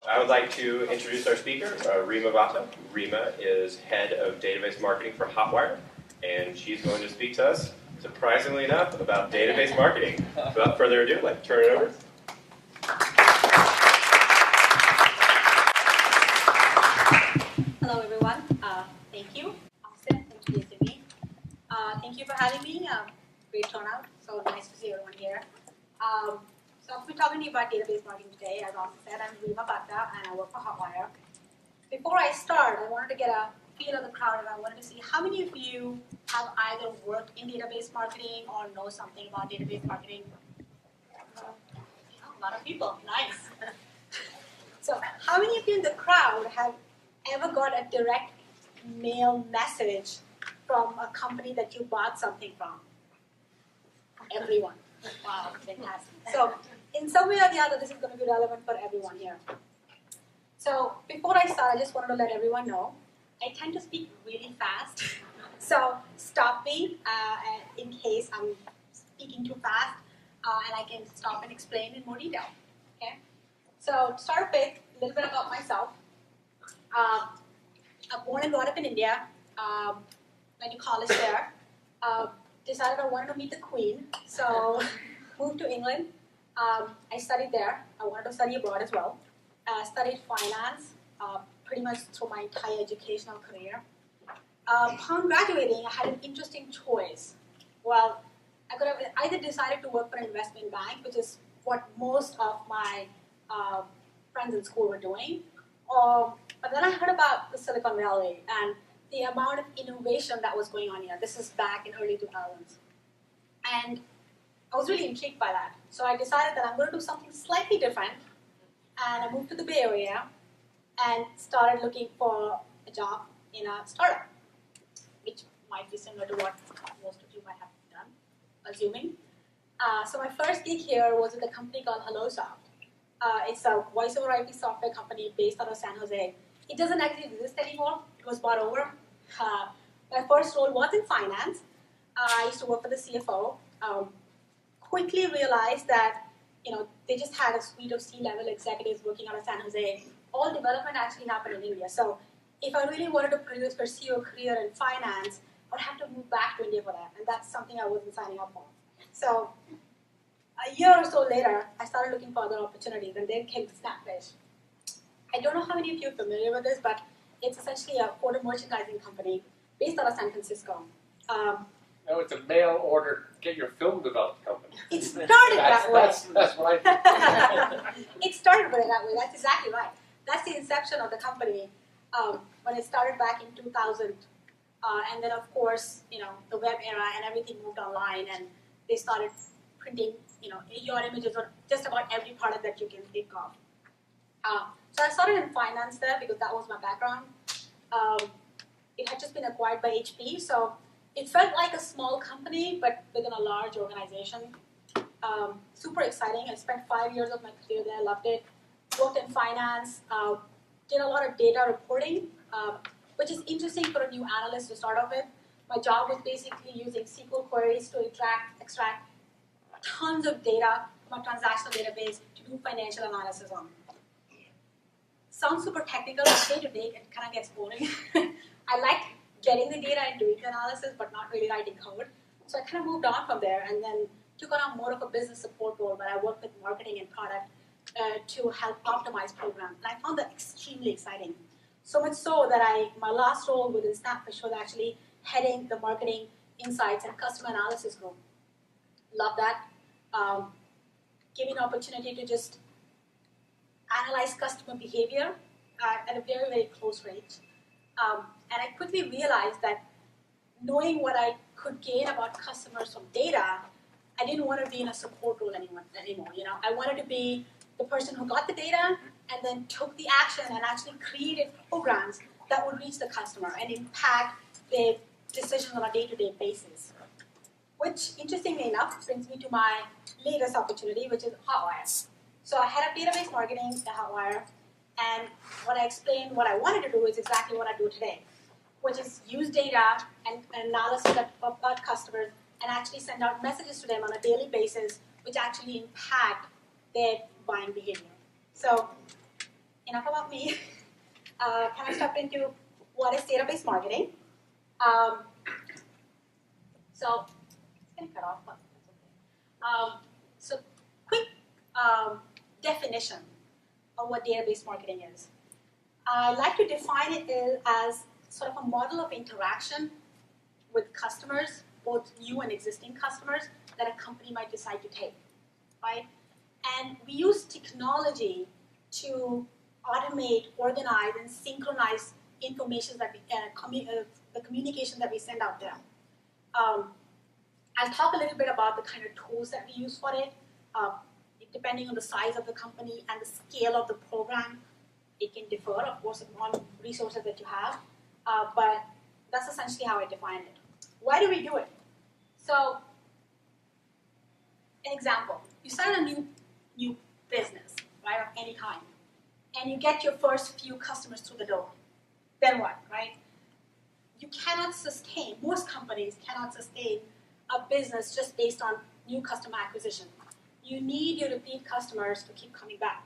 I would like to introduce our speaker, Reema Batta. Reema is head of database marketing for Hotwire, and she's going to speak to us, surprisingly enough, about database marketing. Without further ado, I'd like to turn it over. Hello, everyone. Thank you, Austin, for introducing me. Thank you for having me. Great turnout. So nice to see everyone here. So I'll be talking to you about database marketing today. As Austin said, I'm Reema Batta, and I work for Hotwire. Before I start, I wanted to get a feel of the crowd, and I wanted to see how many of you have either worked in database marketing or know something about database marketing. A lot of people. Nice. So how many of you in the crowd have ever got a direct mail message from a company that you bought something from? Everyone. Wow, fantastic. So in some way or the other, this is going to be relevant for everyone here. So before I start, I just wanted to let everyone know, I tend to speak really fast. So stop me in case I'm speaking too fast, and I can stop and explain in more detail. Okay? So to start with, a little bit about myself. I'm born and brought up in India. Went to college there. Decided I wanted to meet the Queen, so moved to England. I studied there. I wanted to study abroad as well. Studied finance pretty much through my entire educational career. Upon graduating, I had an interesting choice. Well, I could have either decided to work for an investment bank, which is what most of my friends in school were doing, but then I heard about the Silicon Valley and the amount of innovation that was going on here. This is back in early 2000s. And I was really intrigued by that. So I decided that I'm going to do something slightly different. And I moved to the Bay Area and started looking for a job in a startup, which might be similar to what most of you might have done, assuming. So my first gig here was with a company called HelloSoft. It's a voice over IP software company based out of San Jose. It doesn't actually exist anymore. It was bought over. My first role was in finance. I used to work for the CFO. Quickly realized that they just had a suite of C-level executives working out of San Jose. All development actually happened in India. So if I really wanted to pursue a career in finance, I would have to move back to India for that. And that's something I wasn't signing up for. So a year or so later, I started looking for other opportunities, and then came to Snapfish. I don't know how many of you are familiar with this, but it's essentially a photo merchandising company based out of San Francisco. No, it's a mail order, get your film developed company. It started that way. That's what I think. It started with it that way. That's exactly right. That's the inception of the company when it started back in 2000. And then, of course, the web era and everything moved online, and they started printing, your images on just about every product that you can think of. So I started in finance there because that was my background. It had just been acquired by HP, so it felt like a small company, but within a large organization. Super exciting. I spent 5 years of my career there, loved it. Worked in finance, did a lot of data reporting, which is interesting for a new analyst to start off with. My job was basically using SQL queries to extract tons of data from a transactional database to do financial analysis on. Sounds super technical, but day to day it kind of gets boring. I liked getting the data and doing the analysis, but not really writing code. So I kind of moved on from there and then took on more of a business support role where I worked with marketing and product to help optimize programs. And I found that extremely exciting. So much so that my last role within Snapfish was actually heading the marketing insights and customer analysis group. Love that. Gave me an opportunity to just analyze customer behavior at a very, very close range. And I quickly realized that knowing what I could gain about customers from data, I didn't want to be in a support role anymore. I wanted to be the person who got the data and then took the action and actually created programs that would reach the customer and impact their decisions on a day-to-day basis. Which, interestingly enough, brings me to my latest opportunity, which is Hotwire. So I head up database marketing at Hotwire, and what I explained what I wanted to do is exactly what I do today, which is use data and analysis about customers and actually send out messages to them on a daily basis, which actually impact their buying behavior. So enough about me. Can I step into what is database marketing? So it's going to cut off, but that's okay. So quick definition of what database marketing is. I like to define it as sort of a model of interaction with customers, both new and existing customers, that a company might decide to take, right? And we use technology to automate, organize, and synchronize information that the communication that we send out there. I'll talk a little bit about the kind of tools that we use for it. Depending on the size of the company and the scale of the program, it can differ, of course, on resources that you have. But that's essentially how I define it. Why do we do it? So, an example, you start a new business, right, of any kind, and you get your first few customers through the door. Then what, right? You cannot sustain, most companies cannot sustain a business just based on new customer acquisition. You need your repeat customers to keep coming back.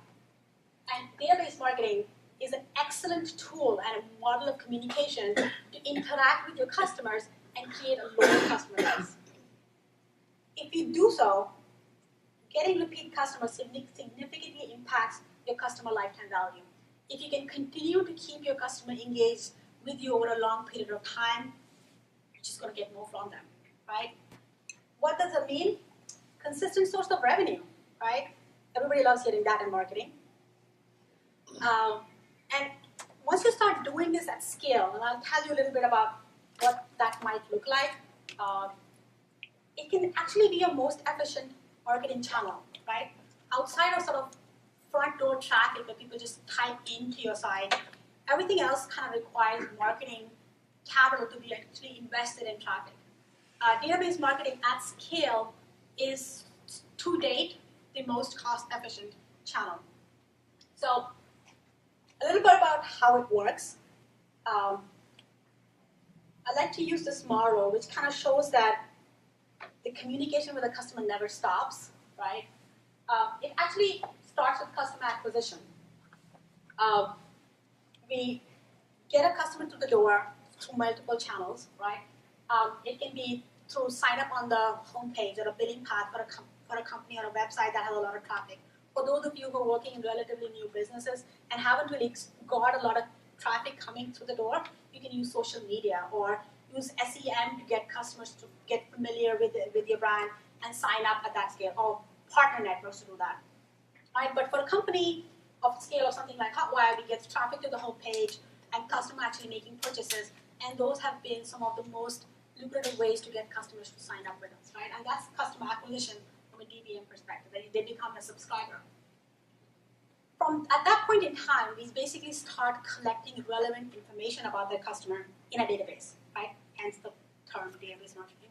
And database marketing is an excellent tool and a model of communication to interact with your customers and create a loyal customer base. If you do so, getting repeat customers significantly impacts your customer lifetime value. If you can continue to keep your customer engaged with you over a long period of time, you're just going to get more from them, right? What does it mean? Consistent source of revenue, right? Everybody loves hearing that in marketing. And once you start doing this at scale, and I'll tell you a little bit about what that might look like, it can actually be your most efficient marketing channel, right? Outside of sort of front door traffic where people just type into your site, everything else kind of requires marketing capital to be actually invested in traffic. Database marketing at scale is, to date, the most cost-efficient channel. So, a little bit about how it works. I like to use this model, which kind of shows that the communication with the customer never stops, right? It actually starts with customer acquisition. We get a customer through the door through multiple channels, right? It can be through sign up on the homepage or a billing path for a company or a website that has a lot of traffic. For those of you who are working in relatively new businesses and haven't really got a lot of traffic coming through the door, you can use social media or use SEM to get customers to get familiar with your brand and sign up at that scale, or partner networks to do that. Right? But for a company of scale of something like Hotwire, we get traffic to the homepage and customer actually making purchases, and those have been some of the most lucrative ways to get customers to sign up with us, right? And that's customer acquisition from a DBM perspective, that they become a subscriber. At that point in time, we basically start collecting relevant information about the customer in a database, right? Hence the term database marketing.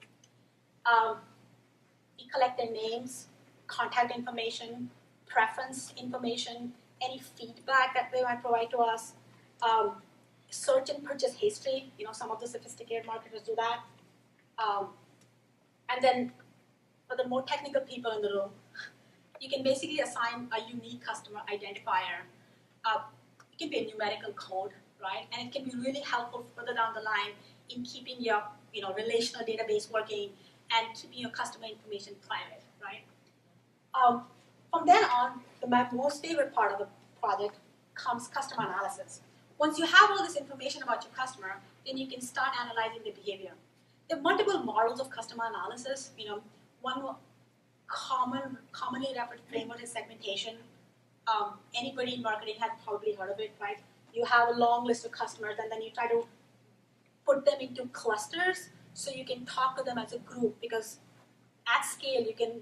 We collect their names, contact information, preference information, any feedback that they might provide to us, search and purchase history. You know, some of the sophisticated marketers do that. And then for the more technical people in the room, you can basically assign a unique customer identifier. It can be a numerical code, right? And it can be really helpful further down the line in keeping your relational database working and keeping your customer information private, right? From then on, my most favorite part of the project comes customer analysis. Once you have all this information about your customer, then you can start analyzing the behavior. There are multiple models of customer analysis. One commonly referred framework is segmentation. Anybody in marketing has probably heard of it, right? You have a long list of customers, and then you try to put them into clusters so you can talk to them as a group, because at scale you can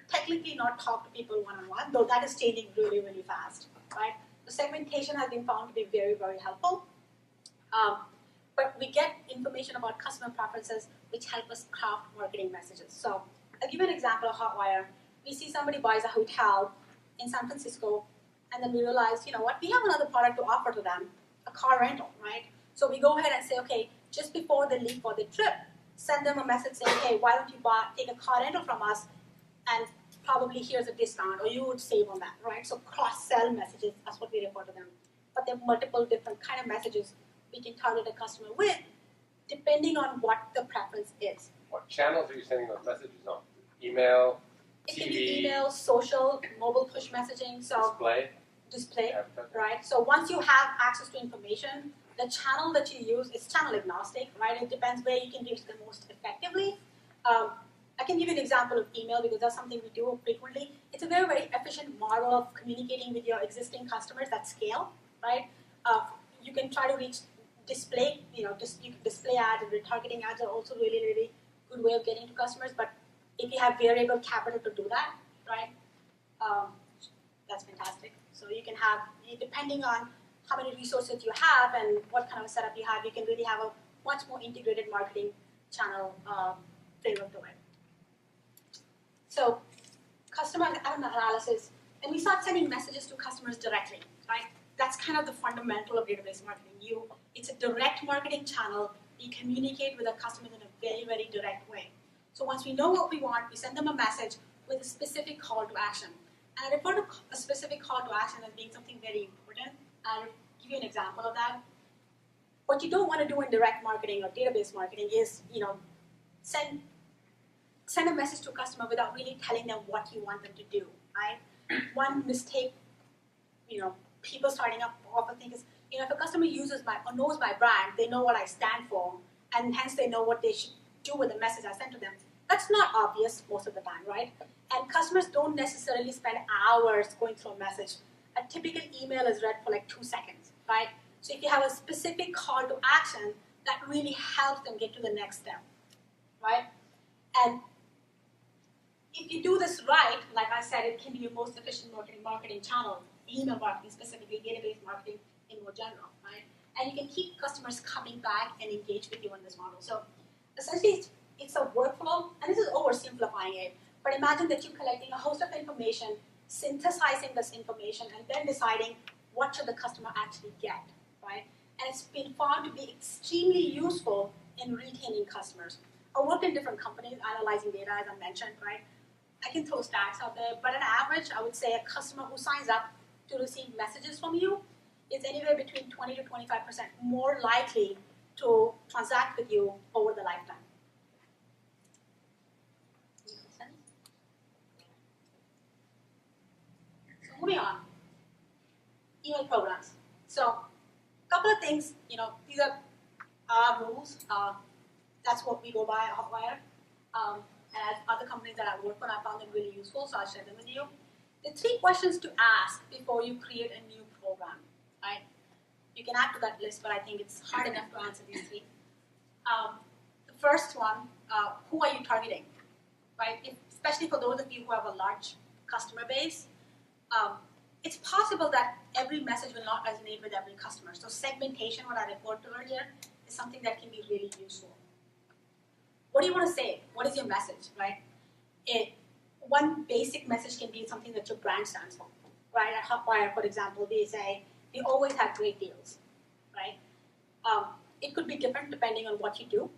technically not talk to people one-on-one, though that is changing really, really fast, right? So segmentation has been found to be very, very helpful. But we get information about customer preferences which help us craft marketing messages. So I'll give you an example of Hotwire. We see somebody buys a hotel in San Francisco, and then we realize, you know what, we have another product to offer to them, a car rental, right? So we go ahead and say, okay, just before they leave for the trip, send them a message saying, hey, why don't you take a car rental from us and probably here's a discount, or you would save on that, right? So cross-sell messages, that's what we refer to them. But there are multiple different kind of messages we can target a customer with, depending on what the preference is. What channels are you sending those messages on? Email, It TV, can be email, social, mobile push messaging, so display, advertising? right? So once you have access to information, the channel that you use is channel agnostic, right? It depends where you can reach them most effectively. I can give you an example of email because that's something we do frequently. It's a very, very efficient model of communicating with your existing customers at scale, right? You can try to reach display, you can display ads and retargeting ads are also really, really good way of getting to customers. But if you have variable capital to do that, right, that's fantastic. So you can have, depending on how many resources you have and what kind of a setup you have, you can really have a much more integrated marketing channel framework to it. So customer analysis, and we start sending messages to customers directly, right? That's kind of the fundamental of database marketing. It's a direct marketing channel. You communicate with the customers in a very, very direct way. So once we know what we want, we send them a message with a specific call to action. And I refer to a specific call to action as being something very important. I'll give you an example of that. What you don't want to do in direct marketing or database marketing is, send a message to a customer without really telling them what you want them to do, right? One mistake, people starting up often think is, if a customer uses or knows my brand, they know what I stand for, and hence they know what they should do with the message I send to them. That's not obvious most of the time, right? And customers don't necessarily spend hours going through a message. A typical email is read for like 2 seconds, right? So if you have a specific call to action, that really helps them get to the next step, right? And if you do this right, like I said, it can be your most efficient marketing channel, email marketing specifically, database marketing in more general, right? And you can keep customers coming back and engage with you in this model. So essentially, it's a workflow, and this is oversimplifying it, but imagine that you're collecting a host of information, synthesizing this information, and then deciding what should the customer actually get, right? And it's been found to be extremely useful in retaining customers. I work in different companies analyzing data, as I mentioned, right? I can throw stats out there, but on average, I would say a customer who signs up to receive messages from you is anywhere between 20 to 25% more likely to transact with you over the lifetime. So moving on, email programs. So a couple of things, these are our rules. That's what we go by at Hotwire. And as other companies that I work on, I found them really useful, so I'll share them with you. There are 3 questions to ask before you create a new program, right? You can add to that list, but I think it's hard enough to answer these 3. The first one, who are you targeting, right? Especially for those of you who have a large customer base, it's possible that every message will not resonate with every customer. So segmentation, what I referred to earlier, is something that can be really useful. What do you want to say? What is your message, right? One basic message can be something that your brand stands for, right? At Hotwire, for example, we say, we always have great deals, right? It could be different depending on what you do.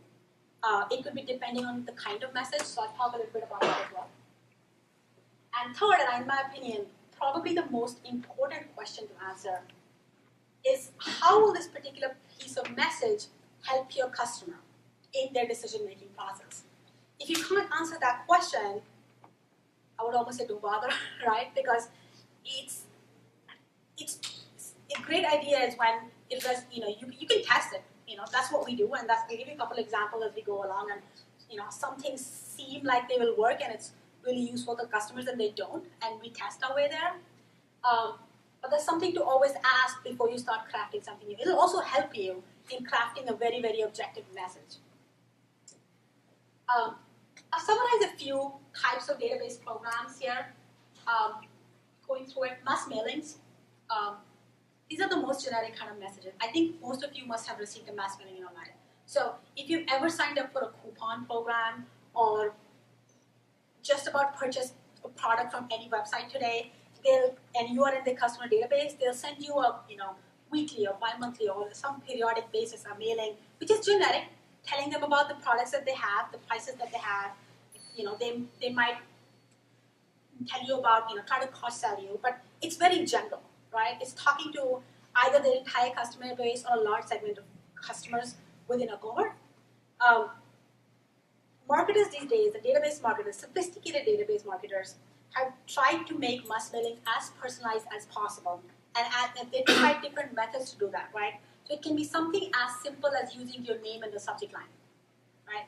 It could be depending on the kind of message, so I'll talk a little bit about that as well. And third, and in my opinion, probably the most important question to answer is how will this particular piece of message help your customer in their decision-making process? If you can't answer that question, I would almost say don't bother, right? Because it's a great idea is when it does, you can test it. That's what we do, and I'll give you a couple examples as we go along. And some things seem like they will work, and it's really useful to customers, and they don't, and we test our way there. But there's something to always ask before you start crafting something new. It'll also help you in crafting a very, very objective message. I've summarized a few types of database programs here. Going through it, mass mailings. These are the most generic kind of messages. I think most of you must have received a mass mailing in your life. So if you've ever signed up for a coupon program or just about purchased a product from any website today, and you are in the customer database, they'll send you a weekly or bi-monthly or some periodic basis a mailing, which is generic, telling them about the products that they have, the prices that they have. They might tell you about, try to cross-sell you, but it's very general, right? It's talking to either the entire customer base or a large segment of customers within a cohort. Marketers these days, the database marketers, sophisticated database marketers, have tried to make mass mailing as personalized as possible. And they've tried different methods to do that, right? So it can be something as simple as using your name in the subject line, right?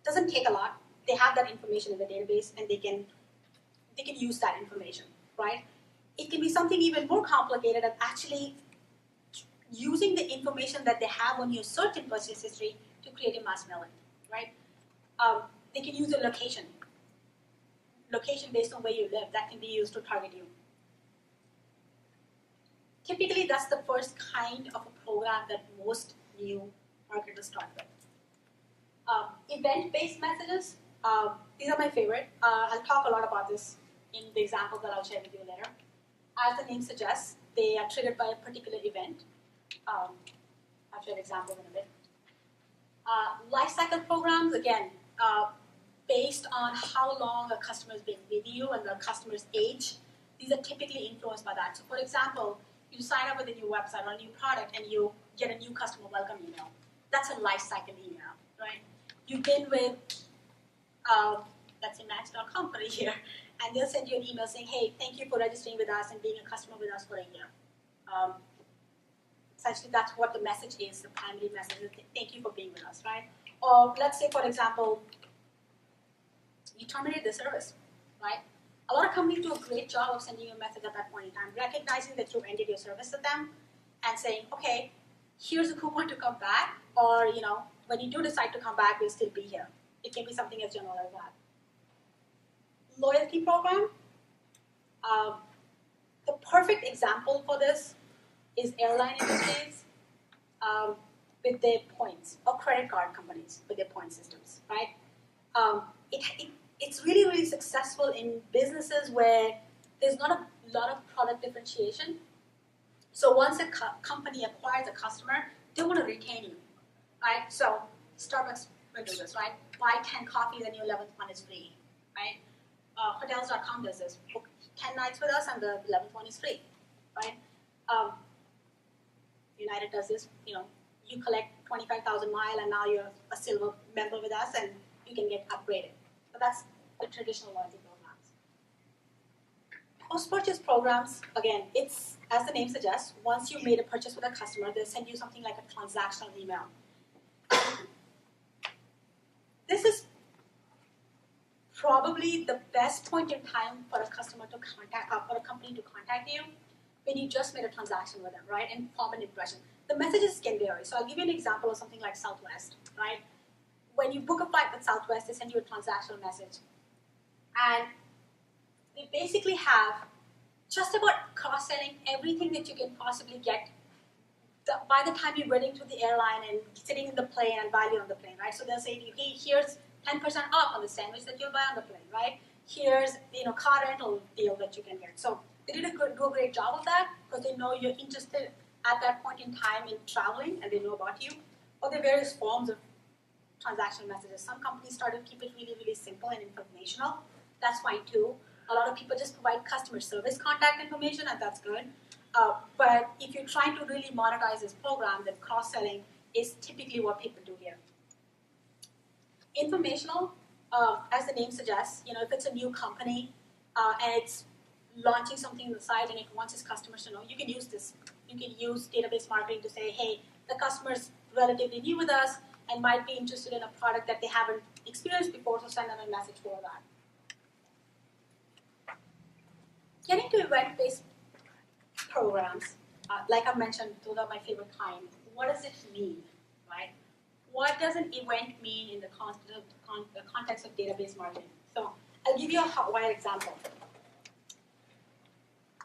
Doesn't take a lot. They have that information in the database, and they can use that information, right? It can be something even more complicated of actually using the information that they have on your search and purchase history to create a mass mailing, right? They can use a location based on where you live. That can be used to target you. Typically, that's the first kind of a program that most new marketers start with. Event-based messages, these are my favorite. I'll talk a lot about this in the example that I'll share with you later. As the name suggests, they are triggered by a particular event. I'll share examples in a bit. Lifecycle programs, again, based on how long a customer has been with you and the customer's age, these are typically influenced by that. So for example, you sign up with a new website or a new product and you get a new customer welcome email. That's a lifecycle email, right? You've been with, let's say, Match.com for a year, and they'll send you an email saying, hey, thank you for registering with us and being a customer with us for a year. Essentially, that's what the message is, the primary message is, thank you for being with us, right? Or let's say, for example, you terminate the service, right? A lot of companies do a great job of sending you a message at that point in time, recognizing that you've ended your service with them and saying, okay, here's a coupon to come back, or, when you do decide to come back, we'll still be here. It can be something as general as that. Loyalty program. The perfect example for this is airline industries with their points, or credit card companies with their point systems, right? It's really, really successful in businesses where there's not a lot of product differentiation. So once a company acquires a customer, they want to retain you, right? So Starbucks will do this, right? Buy 10 coffees and your 11th one is free, right? Hotels.com does this. Book 10 nights with us and the 11th one is free, right? United does this, you collect 25,000 miles and now you're a silver member with us and you can get upgraded. So that's the traditional loyalty programs. Post-purchase programs, again, it's, as the name suggests, once you've made a purchase with a customer, they'll send you something like a transactional email. This is probably the best point in time for a customer to contact, for a company to contact you when you just made a transaction with them, right, and form an impression. The messages can vary. So I'll give you an example of something like Southwest, right? When you book a flight with Southwest, they send you a transactional message. And they basically have just about cross-selling everything that you can possibly get by the time you're getting to the airline and sitting in the plane and while you're on the plane, right? So they'll say to you, hey, here's 10% off on the sandwich that you'll buy on the plane, right? Here's, car rental deal that you can get. So they do a great job of that because they know you're interested at that point in time in traveling and they know about you. Or there are various forms of transactional messages. Some companies started to keep it really, really simple and informational. That's fine too. A lot of people just provide customer service contact information, and that's good. But if you're trying to really monetize this program, then cross-selling is typically what people do here. Informational, as the name suggests, if it's a new company and it's launching something on the site and it wants its customers to know, you can use this. You can use database marketing to say, hey, the customer's relatively new with us and might be interested in a product that they haven't experienced before, so send them a message for that. Getting to event-based programs, like I mentioned, those are my favorite kind. What does it mean, right? What does an event mean in the context of database marketing? So I'll give you a Hotwire example.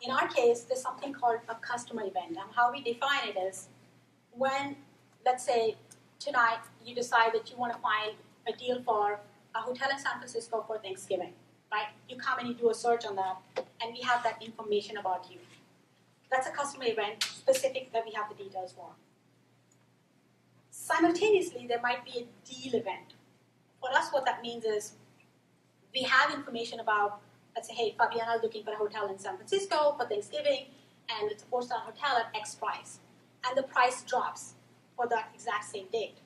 In our case, there's something called a customer event, and how we define it is when, let's say, tonight you decide that you want to find a deal for a hotel in San Francisco for Thanksgiving, right? You come and you do a search on that, and we have that information about you. That's a customer event specific that we have the details for. Simultaneously, there might be a deal event. For us, what that means is we have information about let's say, hey, Fabiana is looking for a hotel in San Francisco for Thanksgiving, and it's a 4-star hotel at X price. And the price drops for that exact same date.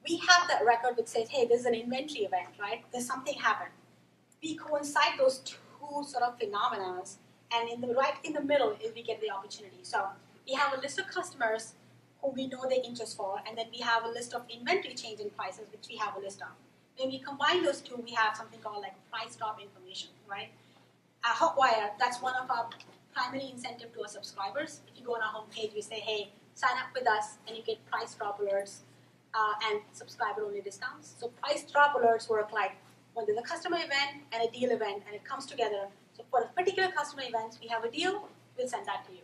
We have that record which says, hey, this is an inventory event, right? There's something happened. We coincide those two sort of phenomena, and right in the middle is we get the opportunity. So we have a list of customers who we know their interest for, and then we have a list of inventory change in prices, which we have a list of. When we combine those two, we have something called like price drop information, right? At Hotwire, that's one of our primary incentive to our subscribers. If you go on our homepage, we say, hey, sign up with us, and you get price drop alerts and subscriber-only discounts. So price drop alerts work like when there's a customer event and a deal event, and it comes together. So for a particular customer event, we have a deal, we'll send that to you.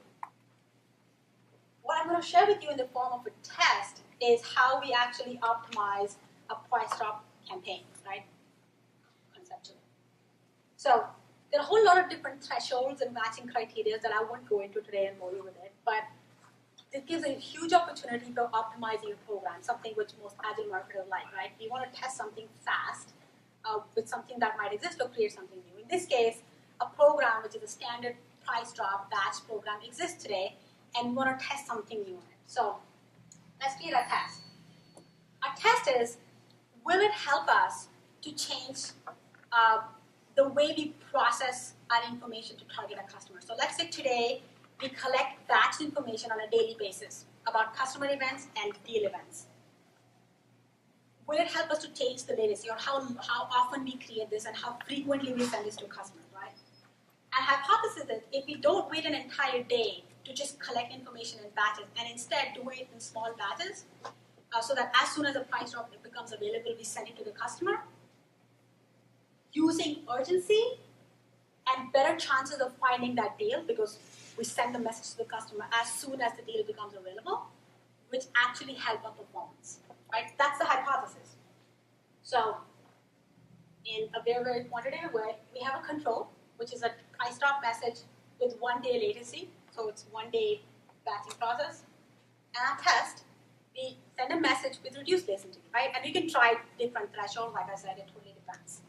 What I'm going to share with you in the form of a test is how we actually optimize a price drop campaign, right? Conceptually. So there are a whole lot of different thresholds and matching criteria that I won't go into today and bore you with it, but it gives a huge opportunity for optimizing a program, something which most Agile marketers like, right? We want to test something fast with something that might exist or create something new. In this case, a program which is a standard price drop batch program exists today, and we want to test something new on it. So let's create a test. Our test is, will it help us to change the way we process our information to target a customer? So let's say today we collect batch information on a daily basis about customer events and deal events. Will it help us to change the latency, or how often we create this and how frequently we send this to customers, right? And hypothesis is if we don't wait an entire day to just collect information in batches and instead do it in small batches, so that as soon as the price drop becomes available, we send it to the customer, using urgency and better chances of finding that deal because we send the message to the customer as soon as the deal becomes available, which actually help our performance, right? That's the hypothesis. So in a very, very quantitative way, we have a control, which is a price drop message with 1 day latency. So it's 1 day batching process. And our test, we send a message with reduced latency, right? And we can try different thresholds. Like I said, it totally depends.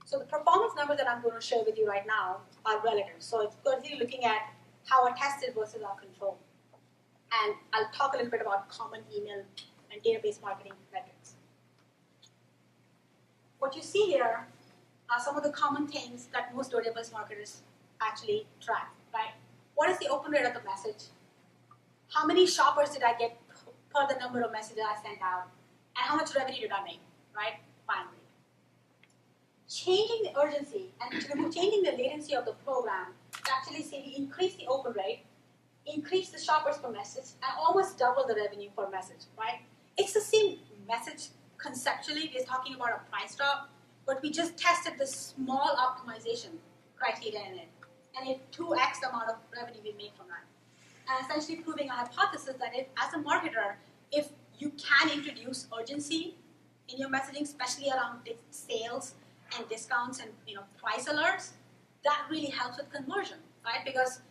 So the performance numbers that I'm going to share with you right now are relative. So it's going to be looking at how our test is versus our control. And I'll talk a little bit about common email and database marketing metrics. What you see here are some of the common things that most database marketers actually track, right? What is the open rate of the message? How many shoppers did I get per the number of messages I sent out? And how much revenue did I make, right? Finally. Changing the urgency and changing the latency of the program to actually say we increase the open rate, increase the shoppers per message, and almost double the revenue per message, right? It's the same message conceptually. We're talking about a price drop, but we just tested the small optimization criteria in it, and it 2x the amount of revenue we make from that. And essentially proving a hypothesis that if, as a marketer, if you can introduce urgency in your messaging, especially around sales and discounts and price alerts, that really helps with conversion, right? Because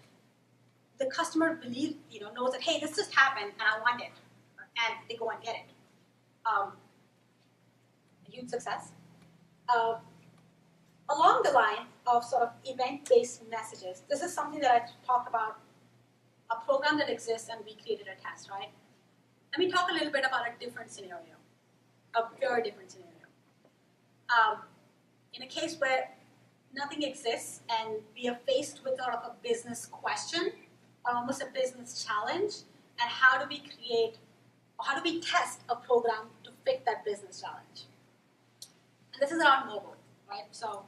the customer knows that, hey, this just happened and I want it, and they go and get it. A huge success. Along the line of sort of event-based messages, this is something that I talked about, a program that exists and we created a test, right? Let me talk a little bit about a different scenario, a very different scenario. In a case where nothing exists and we are faced with sort of a business question or almost a business challenge, and how do we test a program to fit that business challenge? And this is around mobile, right? So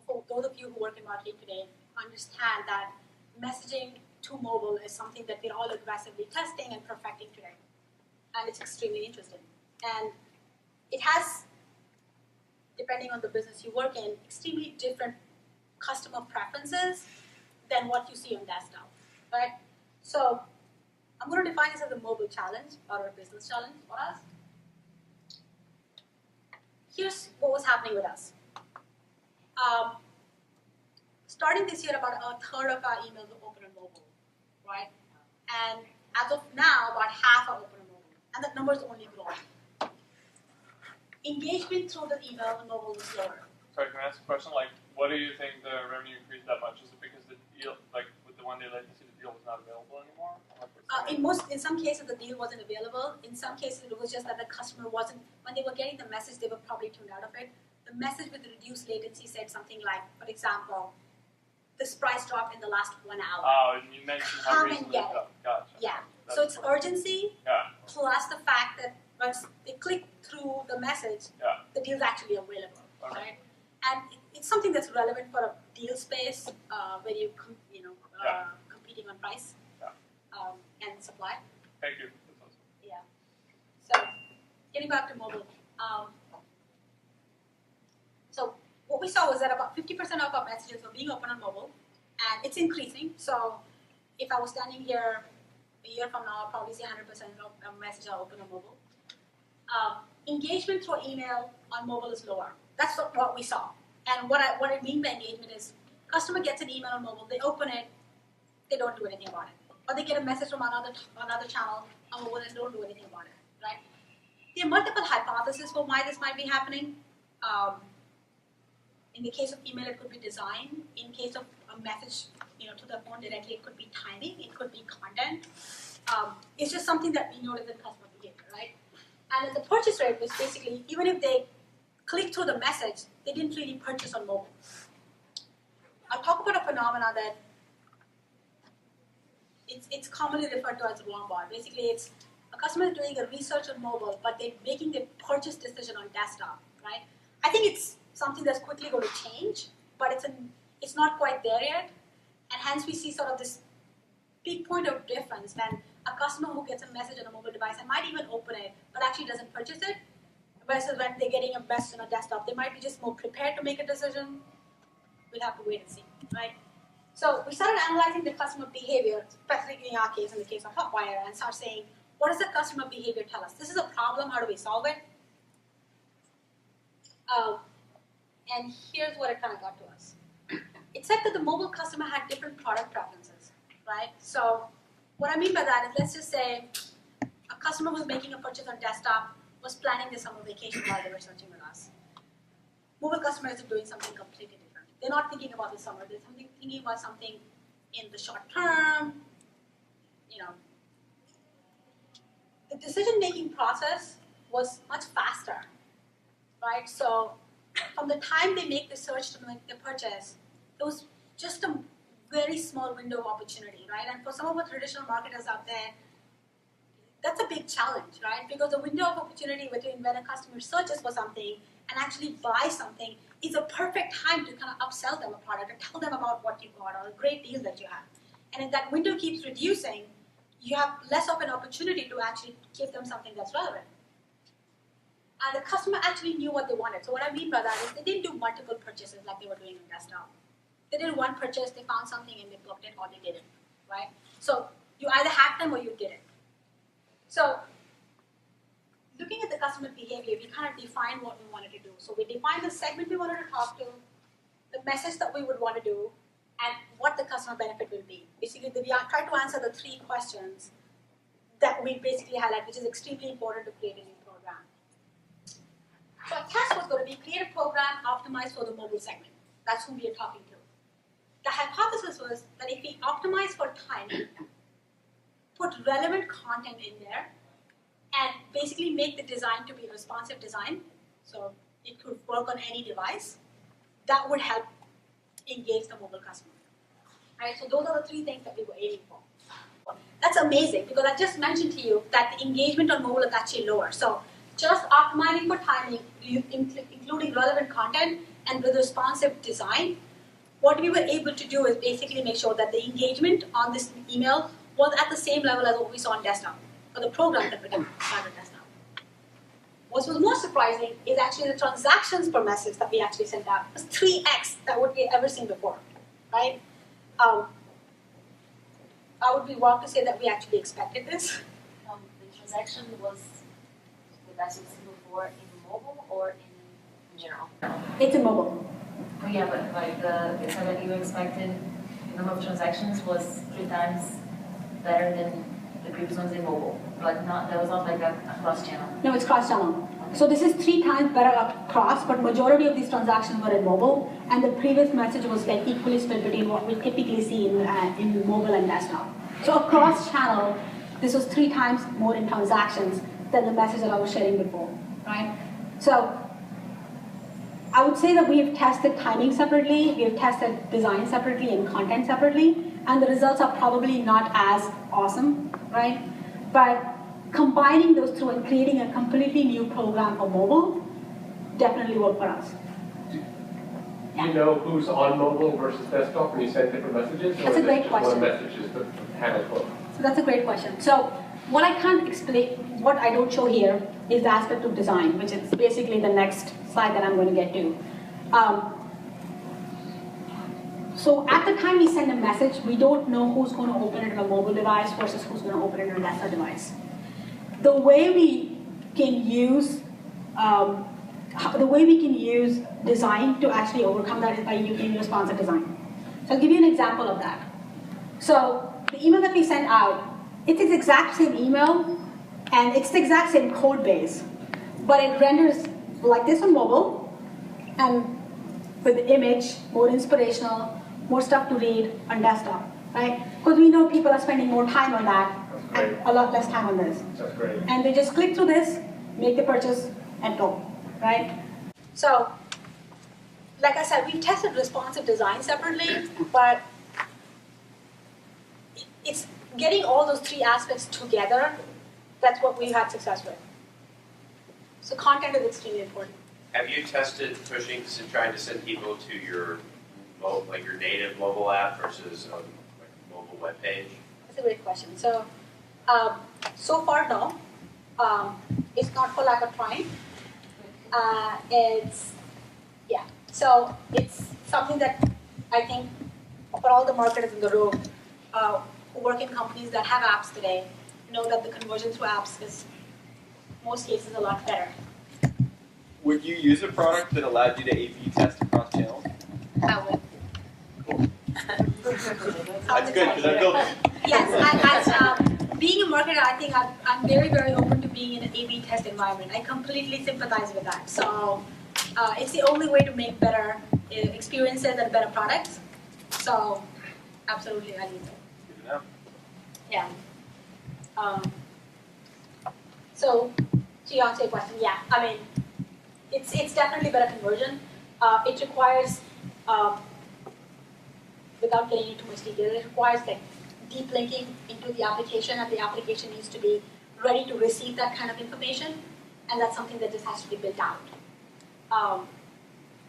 for those of you who work in marketing today, understand that messaging to mobile is something that we're all aggressively testing and perfecting today. And it's extremely interesting. And it has, depending on the business you work in, extremely different customer preferences than what you see on desktop, right? So I'm going to define this as a mobile challenge or a business challenge for us. Here's what was happening with us. Starting this year, about a third of our emails were open on mobile, right? And as of now, about half are open on mobile, and that number is only growing. Engagement through the email and mobile was lower. Sorry, can I ask a question? Like, what do you think the revenue increased that much? Is it because the deal, like with the 1 day latency, the deal was not available anymore? In some cases the deal wasn't available. In some cases it was just that the customer wasn't, when they were getting the message, they were probably tuned out of it. The message with the reduced latency said something like, for example, this price dropped in the last 1 hour. Oh, and you mentioned how Come and recently get it it. dropped. Gotcha. Yeah. That's So it's perfect. urgency Yeah. plus the fact that once they click through the message, Yeah. the deal's actually available, Okay. right? And it's something that's relevant for a deal space where you competing on price and supply. Thank you. That's awesome. Yeah. So getting back to mobile. So what we saw was that about 50% of our messages were being opened on mobile, and it's increasing. So if I was standing here a year from now, I'll probably see 100% of messages are open on mobile. Engagement through email on mobile is lower. That's what we saw. And what I mean by engagement is customer gets an email on mobile, they open it, they don't do anything about it. Or they get a message from another channel on mobile and don't do anything about it, right? There are multiple hypotheses for why this might be happening. In the case of email, it could be design. In case of a message, to the phone directly, it could be timing. It could be content. It's just something that we notice in customer behavior, right? And the purchase rate was basically, even if they clicked through the message, they didn't really purchase on mobile. I'll talk about a phenomena that it's commonly referred to as wrong bar. Basically, it's a customer is doing a research on mobile, but they're making the purchase decision on desktop, right? I think it's something that's quickly going to change, but it's not quite there yet, and hence we see sort of this big point of difference when a customer who gets a message on a mobile device and might even open it, but actually doesn't purchase it, versus when they're getting a message on a desktop, they might be just more prepared to make a decision. We'll have to wait and see, right? So we started analyzing the customer behavior, specifically in our case, in the case of Hotwire, and start saying, what does the customer behavior tell us? This is a problem, how do we solve it? And here's what it kind of got to us. It said that the mobile customer had different product preferences, right? So what I mean by that is, let's just say a customer who's making a purchase on desktop was planning their summer vacation while they were searching with us. Mobile customers are doing something completely different. They're not thinking about the summer. They're thinking about something in the short term. The decision-making process was much faster, right? So from the time they make the search to make the purchase, it was just a very small window of opportunity, right? And for some of the traditional marketers out there, that's a big challenge, right? Because the window of opportunity between when a customer searches for something and actually buys something is a perfect time to kind of upsell them a product or tell them about what you got or a great deal that you have. And if that window keeps reducing, you have less of an opportunity to actually give them something that's relevant. And the customer actually knew what they wanted. So what I mean by that is they didn't do multiple purchases like they were doing on desktop. They did one purchase, they found something and they booked it, or they didn't, right? So you either had them or you didn't. So looking at the customer behavior, we kind of defined what we wanted to do. So we defined the segment we wanted to talk to, the message that we would want to do, and what the customer benefit will be. Basically, we tried to answer the 3 questions that we basically highlight, which is extremely important to create a new program. So our task was going to be create a program optimized for the mobile segment. That's who we are talking to. The hypothesis was that if we optimize for timing, put relevant content in there, and basically make the design to be a responsive design, so it could work on any device, that would help engage the mobile customer. Right? So those are the 3 things that we were aiming for. That's amazing, because I just mentioned to you that the engagement on mobile is actually lower. So just optimizing for timing, including relevant content, and with responsive design, what we were able to do is basically make sure that the engagement on this email was at the same level as what we saw on desktop, for the program that we did on desktop. What was more surprising is actually the transactions per message that we actually sent out was 3x that what we had ever seen before, right? I would be wrong to say that we actually expected this. The transaction was the best we've seen before in mobile or in general? It's in mobile. Oh yeah, but like the time that you expected, the number of transactions was 3 times better than the previous ones in mobile. But that was not like a cross channel. No, it's cross-channel. So this is 3 times better across, but majority of these transactions were in mobile, and the previous message was like equally split between what we typically see in mobile and desktop. So across channel, this was 3 times more in transactions than the message that I was sharing before, right? So I would say that we have tested timing separately, we have tested design separately and content separately, and the results are probably not as awesome, right? But combining those two and creating a completely new program for mobile definitely worked for us. Do you know who's on mobile versus desktop when you send different messages? That's a great Or question. one message is the handle both? So that's a great question. So what I can't explain, what I don't show here is the aspect of design, which is basically the next slide that I'm going to get to. So at the time we send a message, we don't know who's going to open it on a mobile device versus who's going to open it on a desktop device. The way we can use design to actually overcome that is by using responsive design. So I'll give you an example of that. So the email that we send out, it's the exact same email and it's the exact same code base, but it renders like this on mobile and with the image, more inspirational, more stuff to read on desktop, right? Because we know people are spending more time on that and a lot less time on this. That's great. And they just click through this, make the purchase, and go, right? So, like I said, we tested responsive design separately, but it's getting all those 3 aspects together, that's what we've had success with. So content is extremely important. Have you tested pushing, trying to send people to your native mobile app versus like a mobile web page? That's a great question. So, so far, no. It's not for lack of trying. So it's something that I think for all the marketers in the room who work in companies that have apps today know that the conversion through apps is, most cases, a lot better. Would you use a product that allowed you to A/B test across channels? I would. Cool. That's good because I built it. Yes, being a marketer, I think I'm very, very open to being in an A/B test environment. I completely sympathize with that. So it's the only way to make better experiences and better products. So absolutely, I need it. Good to know. Yeah. So to answer your question, yeah, I mean, it's definitely better conversion. It requires, without getting into too much detail, it requires like deep linking into the application, and the application needs to be ready to receive that kind of information, and that's something that just has to be built out.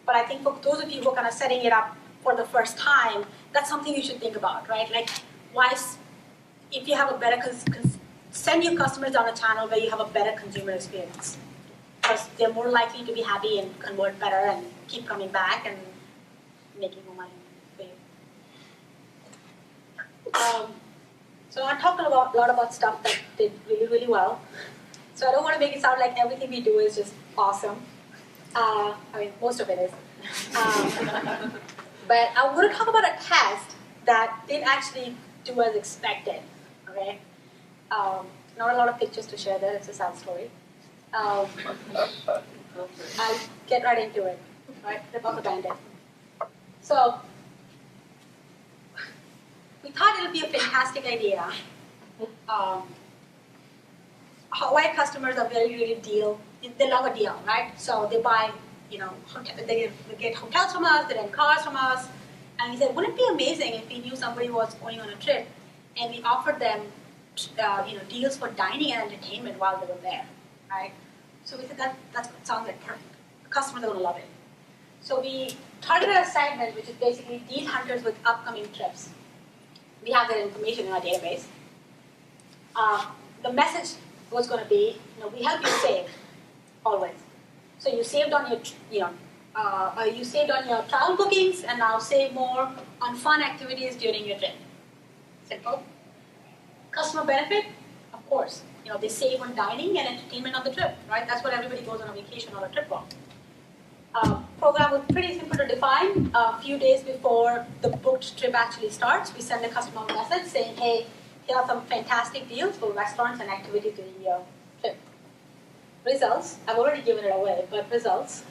But I think for those of you who are kind of setting it up for the first time, that's something you should think about, right? Like, if you have a better, send your customers down a channel where you have a better consumer experience. Because they're more likely to be happy and convert better and keep coming back and making more money for you. So I talked a lot about stuff that did really, really well. So I don't want to make it sound like everything we do is just awesome. I mean, most of it is. But I want to talk about a test that didn't actually do as expected. Okay, not a lot of pictures to share there. It's a sad story. I'll get right into it. Right, rip off the Band-Aid. So we thought it would be a fantastic idea. Hotwire customers are very, really they love a deal, right? So they buy, they get hotels from us, they rent cars from us, and we said, wouldn't it be amazing if we knew somebody was going on a trip and we offered them, deals for dining and entertainment while they were there, right? So we said that sounds like perfect. The customers are going to love it. So we targeted a segment which is basically deal hunters with upcoming trips. We have their information in our database. The message was going to be, we help you save always. So you saved on your, you saved on your travel bookings, and now save more on fun activities during your trip. Simple. Customer benefit, of course. They save on dining and entertainment on the trip, right? That's what everybody goes on a vacation or a trip for. Program was pretty simple to define. A few days before the booked trip actually starts, we send the customer a message saying, hey, here are some fantastic deals for restaurants and activities during your trip. results, I've already given it away, but results.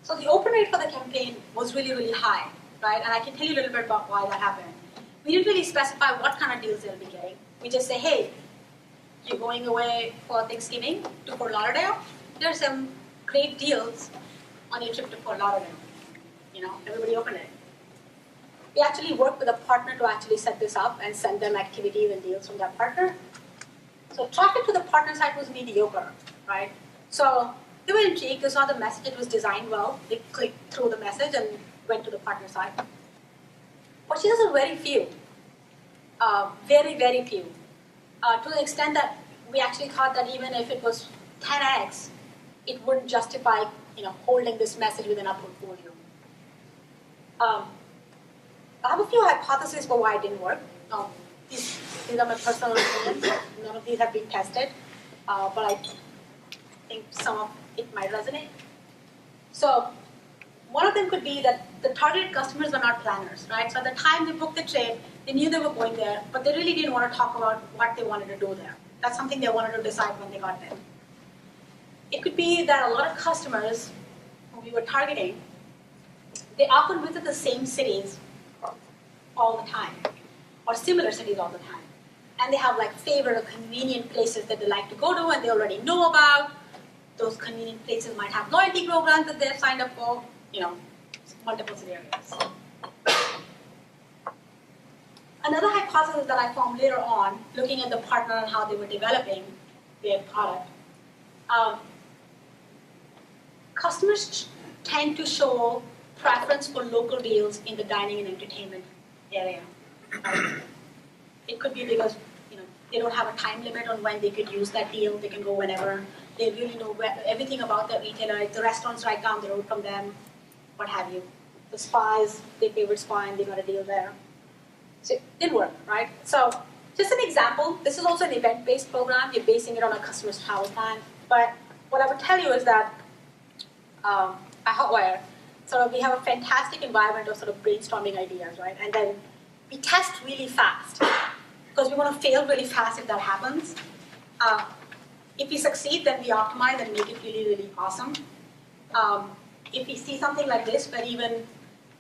So the open rate for the campaign was really, really high, right? And I can tell you a little bit about why that happened. We didn't really specify what kind of deals they'll be getting. We just say, hey, you're going away for Thanksgiving to Fort Lauderdale? There's some great deals on your trip to Fort Lauderdale. Everybody open it. We actually worked with a partner to actually set this up and send them activities and deals from that partner. So traffic to the partner site was mediocre, right? So they were intrigued, they saw the message, it was designed well, they clicked through the message and went to the partner site. Purchases are very few, very, very few. To the extent that we actually thought that even if it was 10x, it wouldn't justify holding this message within our portfolio. I have a few hypotheses for why it didn't work. These are my personal opinions. None of these have been tested, but I think some of it might resonate. So one of them could be that the targeted customers were not planners, right? So at the time they booked the trip, they knew they were going there, but they really didn't want to talk about what they wanted to do there. That's something they wanted to decide when they got there. It could be that a lot of customers who we were targeting, they often visit the same cities all the time, or similar cities all the time. And they have favorite or convenient places that they like to go to and they already know about. Those convenient places might have loyalty programs that they've signed up for, multiple scenarios. Another hypothesis that I formed later on, looking at the partner and how they were developing their product, customers tend to show preference for local deals in the dining and entertainment area. It could be because they don't have a time limit on when they could use that deal. They can go whenever. They really know everything about the retailer. The restaurant's right down the road from them, what have you. The spa is their favorite spa and they got a deal there. So it didn't work, right? So just an example. This is also an event-based program. You're basing it on a customer's travel plan. But what I would tell you is that at Hotwire, we have a fantastic environment of brainstorming ideas, right? And then we test really fast because we want to fail really fast if that happens. If we succeed, then we optimize and make it really, really awesome. If we see something like this, where even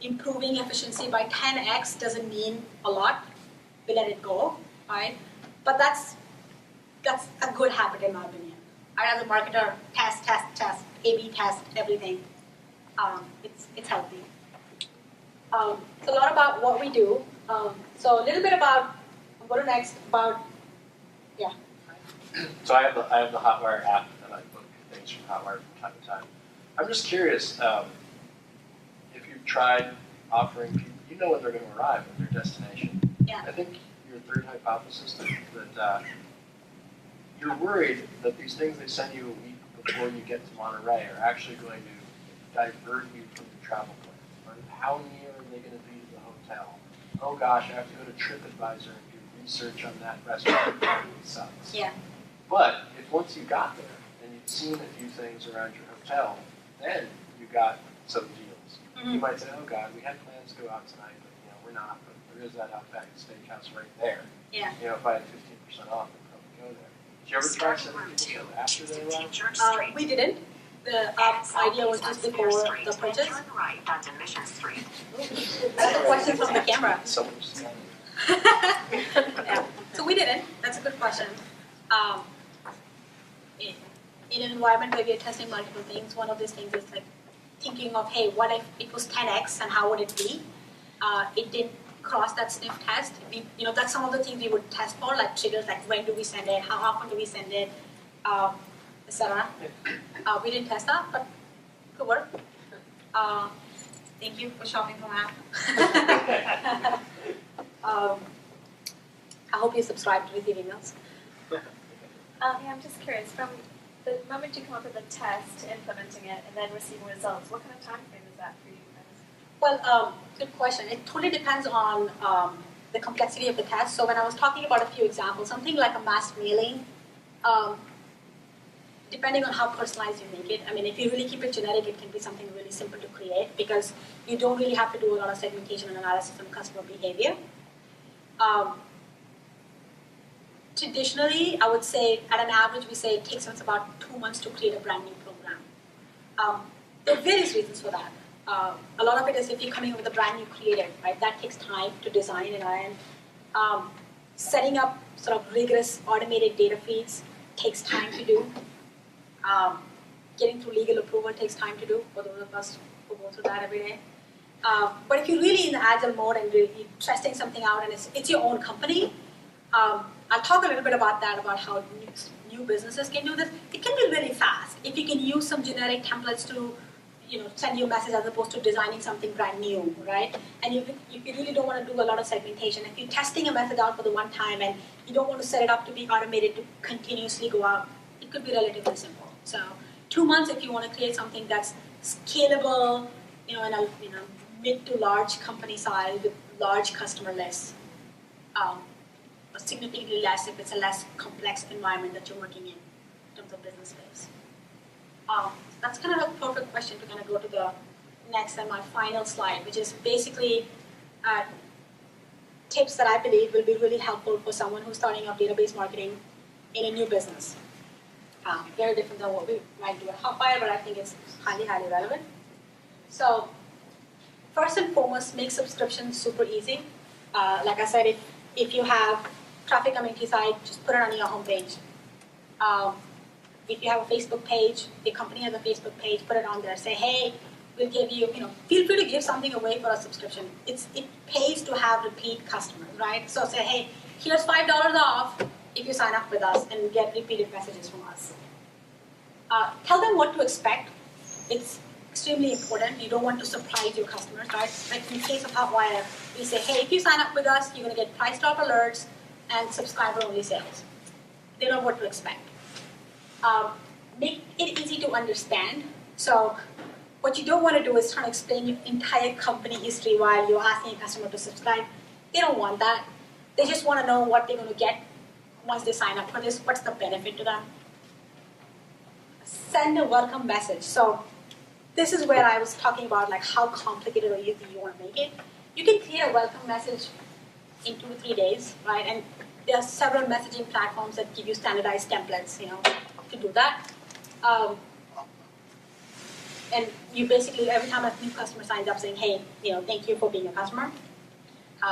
improving efficiency by 10x doesn't mean a lot, we let it go, right? But that's a good habit in my opinion. I, as a marketer, test, A/B test, everything. It's healthy. It's a lot about what we do. So a little bit about, I'll go to next, about, yeah. So I have the Hotwire app, and I book things from Hotwire from time to time. I'm just curious if you've tried offering people, when they're going to arrive at their destination. Yeah. I think your third hypothesis that you're worried that these things they send you a week before you get to Monterey are actually going to divert you from your travel plan. Right? How near are they going to be to the hotel? Oh gosh, I have to go to TripAdvisor and do research on that restaurant. It sucks. Yeah. But if once you got there and you'd seen a few things around your hotel, then you got some deals. Mm-hmm. You might say, oh God, we had plans to go out tonight, but we're not. But there is that Outback Steakhouse right there. Yeah. If I had 15% off, I'd probably go there. Did you ever try sending people after they arrived? We didn't. The idea was just before the purchase. Turn right onto Mission Street. That's a question from the camera. Someone just got Yeah. So we didn't. That's a good question. In an environment where we are testing multiple things, one of these things is thinking of, hey, what if it was 10x and how would it be? It didn't cross that sniff test. That's some of the things we would test for, like triggers, like when do we send it, how often do we send it, etc. We didn't test that, but it could work. Thank you for shopping from app. I hope you subscribe to receive emails. I'm just curious, from the moment you come up with a test, implementing it, and then receiving results, what kind of time frame is that for you guys? Well, good question. It totally depends on the complexity of the test. So when I was talking about a few examples, something like a mass mailing, depending on how personalized you make it. I mean, if you really keep it generic, it can be something really simple to create because you don't really have to do a lot of segmentation and analysis on customer behavior. Traditionally, I would say at an average, we say it takes us about 2 months to create a brand new program. There are various reasons for that. A lot of it is if you're coming up with a brand new creative, right? That takes time to design and setting up sort of rigorous automated data feeds takes time to do. Getting through legal approval takes time to do for those of us who go through that every day. But if you're really in the agile mode and really testing something out and it's your own company, I'll talk a little bit about that, about how new businesses can do this. It can be really fast if you can use some generic templates to send you a message as opposed to designing something brand new, right? And if you really don't want to do a lot of segmentation, if you're testing a method out for the one time and you don't want to set it up to be automated to continuously go out, it could be relatively simple. So 2 months if you want to create something that's scalable, in a mid to large company size with large customer lists, but significantly less if it's a less complex environment that you're working in terms of business space. That's kind of a perfect question to kind of go to the next and my final slide, which is basically tips that I believe will be really helpful for someone who's starting up database marketing in a new business. Very different than what we might do at Hotwire, but I think it's highly, highly relevant. So first and foremost, make subscriptions super easy. Like I said, if you have traffic coming to your site, just put it on your homepage. If you have a Facebook page, the company has a Facebook page, put it on there. Say, hey, we'll give you, feel free to give something away for a subscription. It pays to have repeat customers, right? So say, hey, here's $5 off if you sign up with us and get repeated messages from us. Tell them what to expect. It's extremely important. You don't want to surprise your customers, right? Like in the case of Hotwire, we say, hey, if you sign up with us, you're going to get price drop alerts and subscriber-only sales. They know what to expect. Make it easy to understand. So what you don't want to do is try to explain your entire company history while you're asking a customer to subscribe. They don't want that. They just want to know what they're going to get once they sign up for this. What's the benefit to them? Send a welcome message. So this is where I was talking about like how complicated or easy you want to make it. You can create a welcome message in 2 to 3 days, right? And there are several messaging platforms that give you standardized templates, to do that. And you basically, every time a new customer signs up saying, hey, thank you for being a customer.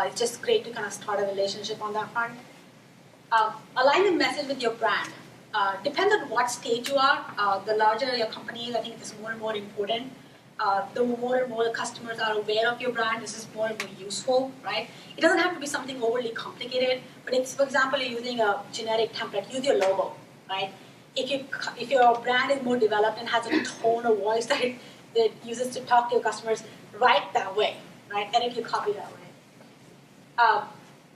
It's just great to kind of start a relationship on that front. Align the message with your brand. Depends on what stage you are. The larger your company is, I think this is more and more important. The more and more the customers are aware of your brand, this is more and more useful, right? It doesn't have to be something overly complicated, but if, for example, you're using a generic template, use your logo, right? If your brand is more developed and has a tone of voice that it uses to talk to your customers, write that way, right? Edit your copy that way.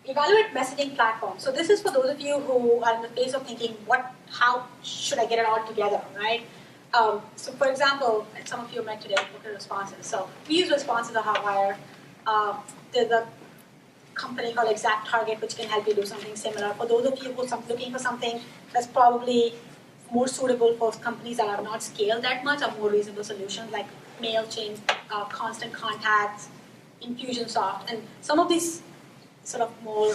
Evaluate messaging platforms. So this is for those of you who are in the phase of thinking, how should I get it all together, right? So for example, and some of you met today, look at responses. So we use responses at Hotwire. There's a company called Exact Target, which can help you do something similar. For those of you who are looking for something that's probably more suitable for companies that are not scaled that much, are more reasonable solutions like MailChimp, Constant Contacts, Infusionsoft, and some of these sort of more,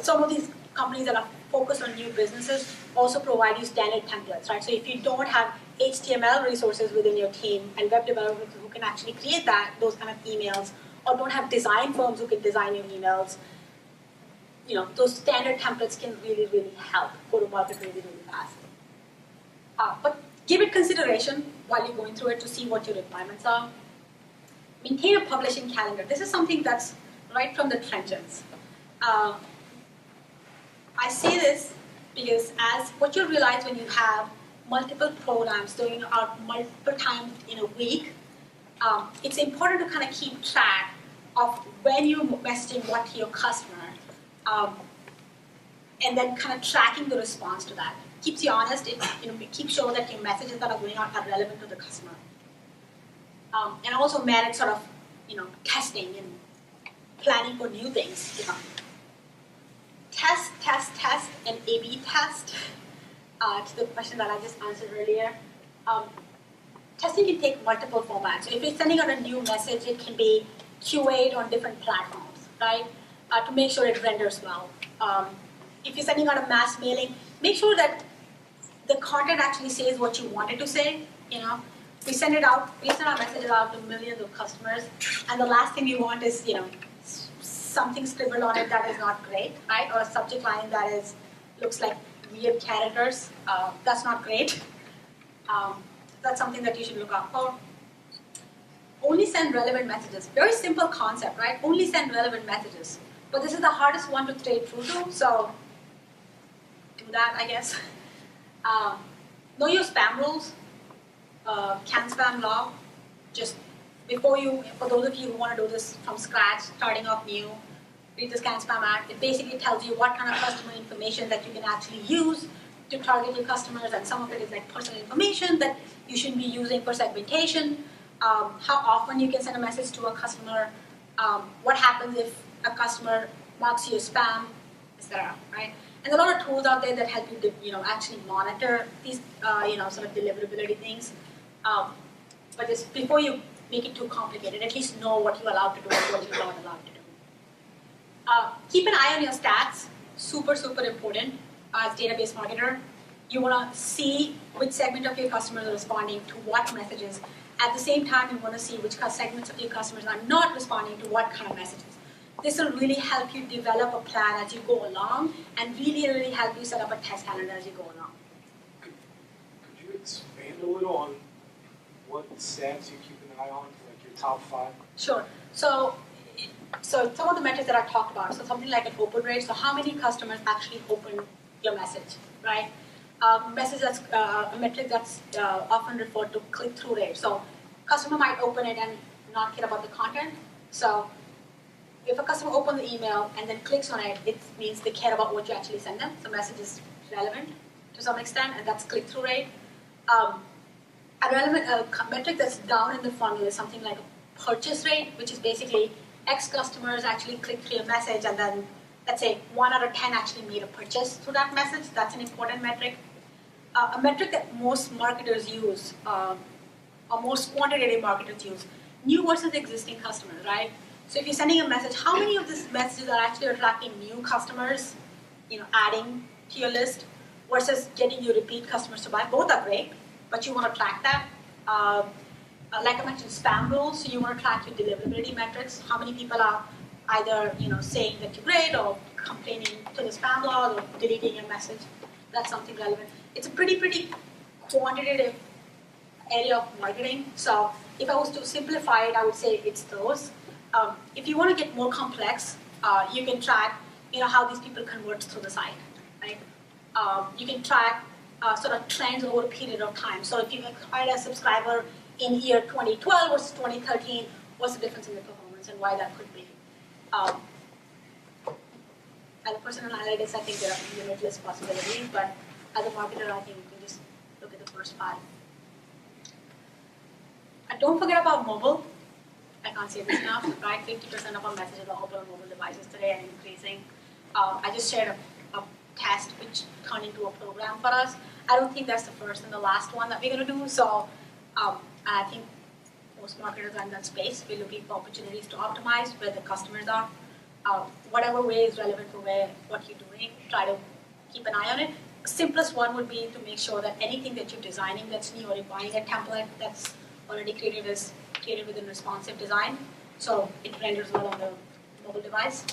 some of these companies that are focused on new businesses also provide you standard templates, right? So if you don't have HTML resources within your team and web developers who can actually create those kind of emails, or don't have design firms who can design your emails, those standard templates can really, really help go to market really, really fast. But give it consideration while you're going through it to see what your requirements are. Maintain a publishing calendar. This is something that's right from the trenches. I say this because as what you'll realize when you have multiple programs going out multiple times in a week, it's important to kind of keep track of when you're messaging what to your customer, and then kind of tracking the response to that. Keeps you honest. It keeps sure that your messages that are going out are relevant to the customer, and also manage sort of testing and planning for new things. Test, and A/B test. To the question that I just answered earlier, testing can take multiple formats. So if you're sending out a new message, it can be QA'd on different platforms, right? To make sure it renders well. if you're sending out a mass mailing, make sure that the content actually says what you want it to say. You know, we send our messages out to millions of customers, and the last thing you want is, you know, something scribbled on it that is not great, right? Or a subject line that looks like weird characters. That's not great. That's something that you should look out for. Only send relevant messages. Very simple concept, right? Only send relevant messages. But this is the hardest one to stay true to, so do that, I guess. Know your spam rules. Can spam log. Just for those of you who want to do this from scratch, starting off new, read the Can Spam Act. It basically tells you what kind of customer information that you can actually use to target your customers, and some of it is like personal information that you shouldn't be using for segmentation. How often you can send a message to a customer, what happens if a customer marks you as spam, etc. Right? And there are a lot of tools out there that help you, actually monitor these, sort of deliverability things. But just before you make it too complicated, at least know what you're allowed to do and what you're not allowed to do. Keep an eye on your stats. Super, super important. As database marketer, you want to see which segment of your customers are responding to what messages. At the same time, you want to see which segments of your customers are not responding to what kind of messages. This will really help you develop a plan as you go along, and really, really help you set up a test calendar as you go along. Could you expand a little on what stats you keep an eye on, like your top 5? Sure. So some of the metrics that I talked about, so something like an open rate, so how many customers actually open your message, right? A metric that's often referred to click-through rate. So customer might open it and not care about the content. So if a customer opens the email and then clicks on it, it means they care about what you actually send them. So message is relevant to some extent, and that's click-through rate. A relevant metric that's down in the funnel is something like a purchase rate, which is basically X customers actually click through a message, and then let's say 1 out of 10 actually made a purchase through that message. That's an important metric. A metric that most marketers use, or most quantitative marketers use, new versus existing customers, right? So if you're sending a message, how many of these messages are actually attracting new customers, adding to your list, versus getting you repeat customers to buy? Both are great, but you want to track that. Like I mentioned, spam rules, so you want to track your deliverability metrics. How many people are either saying that you're great, or complaining to the spam log, or deleting your message. That's something relevant. It's a pretty quantitative area of marketing. So if I was to simplify it, I would say it's those. If you want to get more complex, you can track how these people convert through the site, right? You can track sort of trends over a period of time. So if you acquired a subscriber in year 2012 versus 2013, what's the difference in the performance and why that could be? As a person in analytics, I think there are limitless possibilities, but as a marketer, I think you can just look at the first 5. And don't forget about mobile. I can't say this enough, right? 50% of our messages are open on mobile devices today and increasing. I just shared a test which turned into a program for us. I don't think that's the first and the last one that we're going to do. So I think most marketers are in that space. We're looking for opportunities to optimize where the customers are. Whatever way is relevant for what you're doing, try to keep an eye on it. The simplest one would be to make sure that anything that you're designing that's new, or you're buying a template that's already created within responsive design, so it renders well on the mobile device.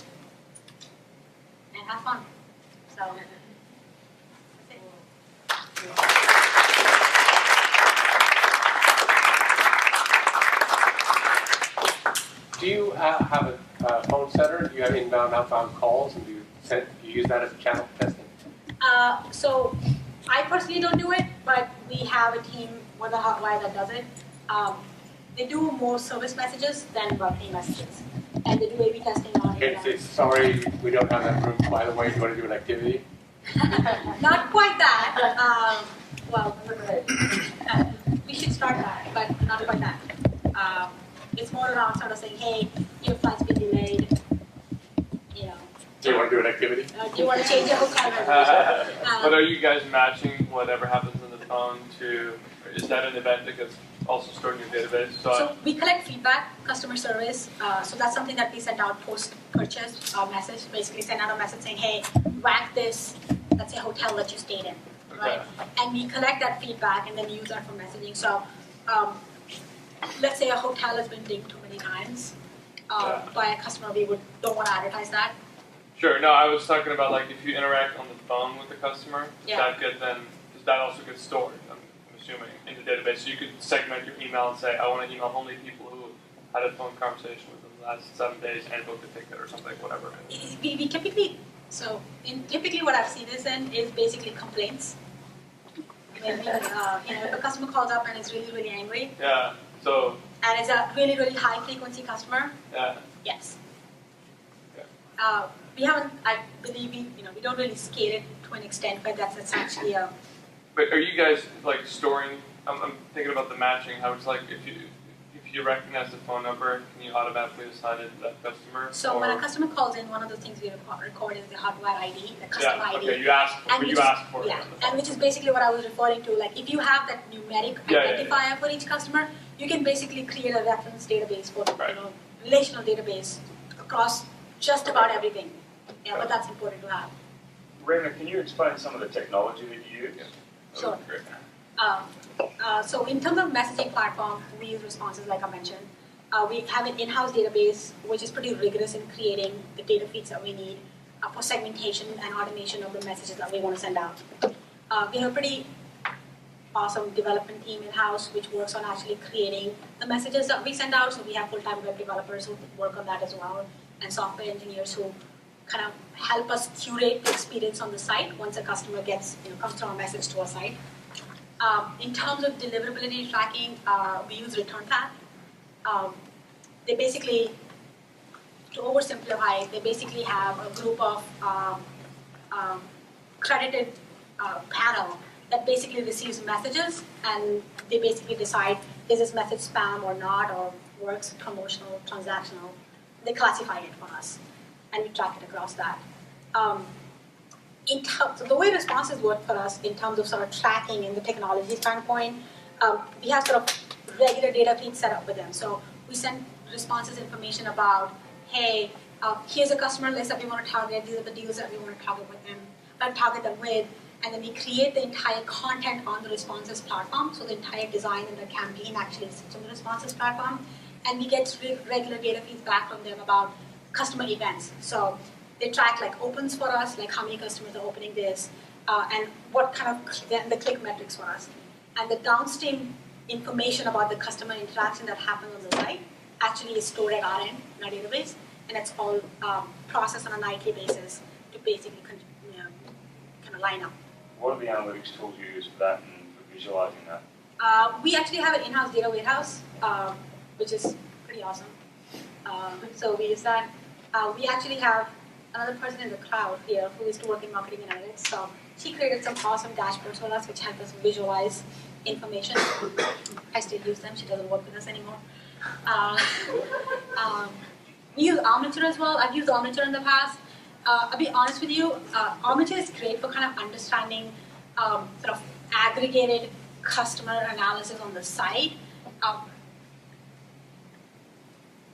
And have fun. So Do you have a phone setter? Do you have inbound, outbound calls, and do you use that as a channel for testing? So I personally don't do it, but we have a team with a Hotwire that does it. They do more service messages than marketing messages, and they do A/B testing on it. Okay, sorry, we don't have that room. By the way, do you want to do an activity? Not quite that. We should start that, but not quite that. It's more around sort of saying, hey, your flight's been delayed. Do you want to do an activity? Do you want to change your hotel reservation? But are you guys matching whatever happens on the phone to, or is that an event that gets also stored in your database. So we collect feedback, customer service. So that's something that we send out post-purchase message. Basically, send out a message saying, "Hey, rank this. Let's say hotel that you stayed in, right?" And we collect that feedback and then use that for messaging. So, let's say a hotel has been dinged too many times by a customer, we don't want to advertise that. Sure. No, I was talking about like if you interact on the phone with the customer, Yeah. does that also get stored? I'm assuming in the database, so you could segment your email and say, I want to email only people who had a phone conversation within the last 7 days and booked a ticket or something, whatever. We typically, typically what I've seen this in is basically complaints. When if a customer calls up and is really, really angry. Yeah. So. And it's a really, really high frequency customer. Yeah. Yes. Yeah. We haven't. I believe we don't really scale it to an extent, but that's actually a. But are you guys like storing? I'm thinking about the matching. How it's like if you recognize the phone number, can you automatically assign it to that customer? So when a customer calls in, one of the things we record is the Hotwire ID, the customer ID. Okay, you ask for it. Yeah, and which is basically what I was referring to. Like if you have that numeric identifier for each customer, you can basically create a reference database for relational database across just about everything. Yeah, but that's important to have. Reema, can you explain some of the technology that you use? Sure. So in terms of messaging platform, we use responses like I mentioned. We have an in-house database which is pretty rigorous in creating the data feeds that we need for segmentation and automation of the messages that we want to send out. We have a pretty awesome development team in-house which works on actually creating the messages that we send out. So we have full-time web developers who work on that as well, and software engineers who kind of help us curate the experience on the site once a customer comes from a message to a site. In terms of deliverability tracking, we use ReturnPath. They basically, to oversimplify, they basically have a group of credited panel that basically receives messages, and they basically decide is this message spam or not, or works, promotional, transactional. They classify it for us, and we track it across that. So the way responses work for us in terms of sort of tracking in the technology standpoint, we have sort of regular data feeds set up with them. So we send responses information about, hey, here's a customer list that we want to target. These are the deals that we want to target them with, and then we create the entire content on the responses platform. So the entire design and the campaign actually sits on the responses platform, and we get regular data feeds back from them about customer events. So they track like opens for us, like how many customers are opening this, and what kind of the click metrics for us. And the downstream information about the customer interaction that happens on the site actually is stored at our end in our database, and it's all processed on a nightly basis to basically kind of line up. What are the analytics tools you use for that and for visualizing that? We actually have an in-house data warehouse, which is pretty awesome. So we use that. We actually have another person in the crowd here who used to work in marketing analytics. So she created some awesome dashboards for us which help us visualize information. I still use them. She doesn't work with us anymore. We use Omniture as well. I've used Omniture in the past. I'll be honest with you, Omniture is great for kind of understanding sort of aggregated customer analysis on the site.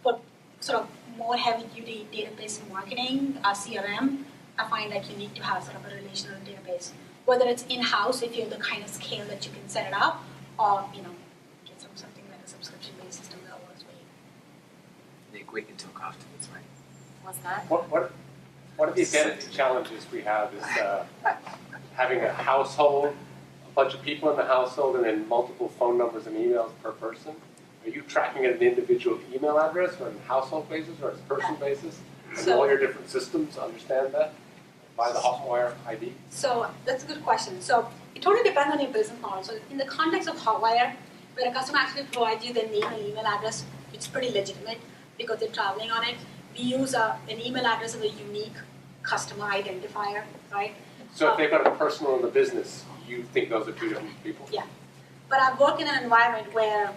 But sort of more heavy-duty database marketing, CRM, I find like you need to have sort of a relational database. Whether it's in-house, if you have the kind of scale that you can set it up, or get something like a subscription-based system that works for you. Nick, we can talk afterwards, right? What's that? One of the identity challenges we have is having a household, a bunch of people in the household, and then multiple phone numbers and emails per person. Are you tracking at an individual email address, or on a household basis, or on a person basis? And all your different systems understand that by the Hotwire ID? So that's a good question. So it totally depends on your business model. So in the context of Hotwire, where a customer actually provides you their name and email address, it's pretty legitimate because they're traveling on it. We use an email address as a unique customer identifier, right? So if they've got a personal and a business, you think those are two different people? Yeah. But I've worked in an environment where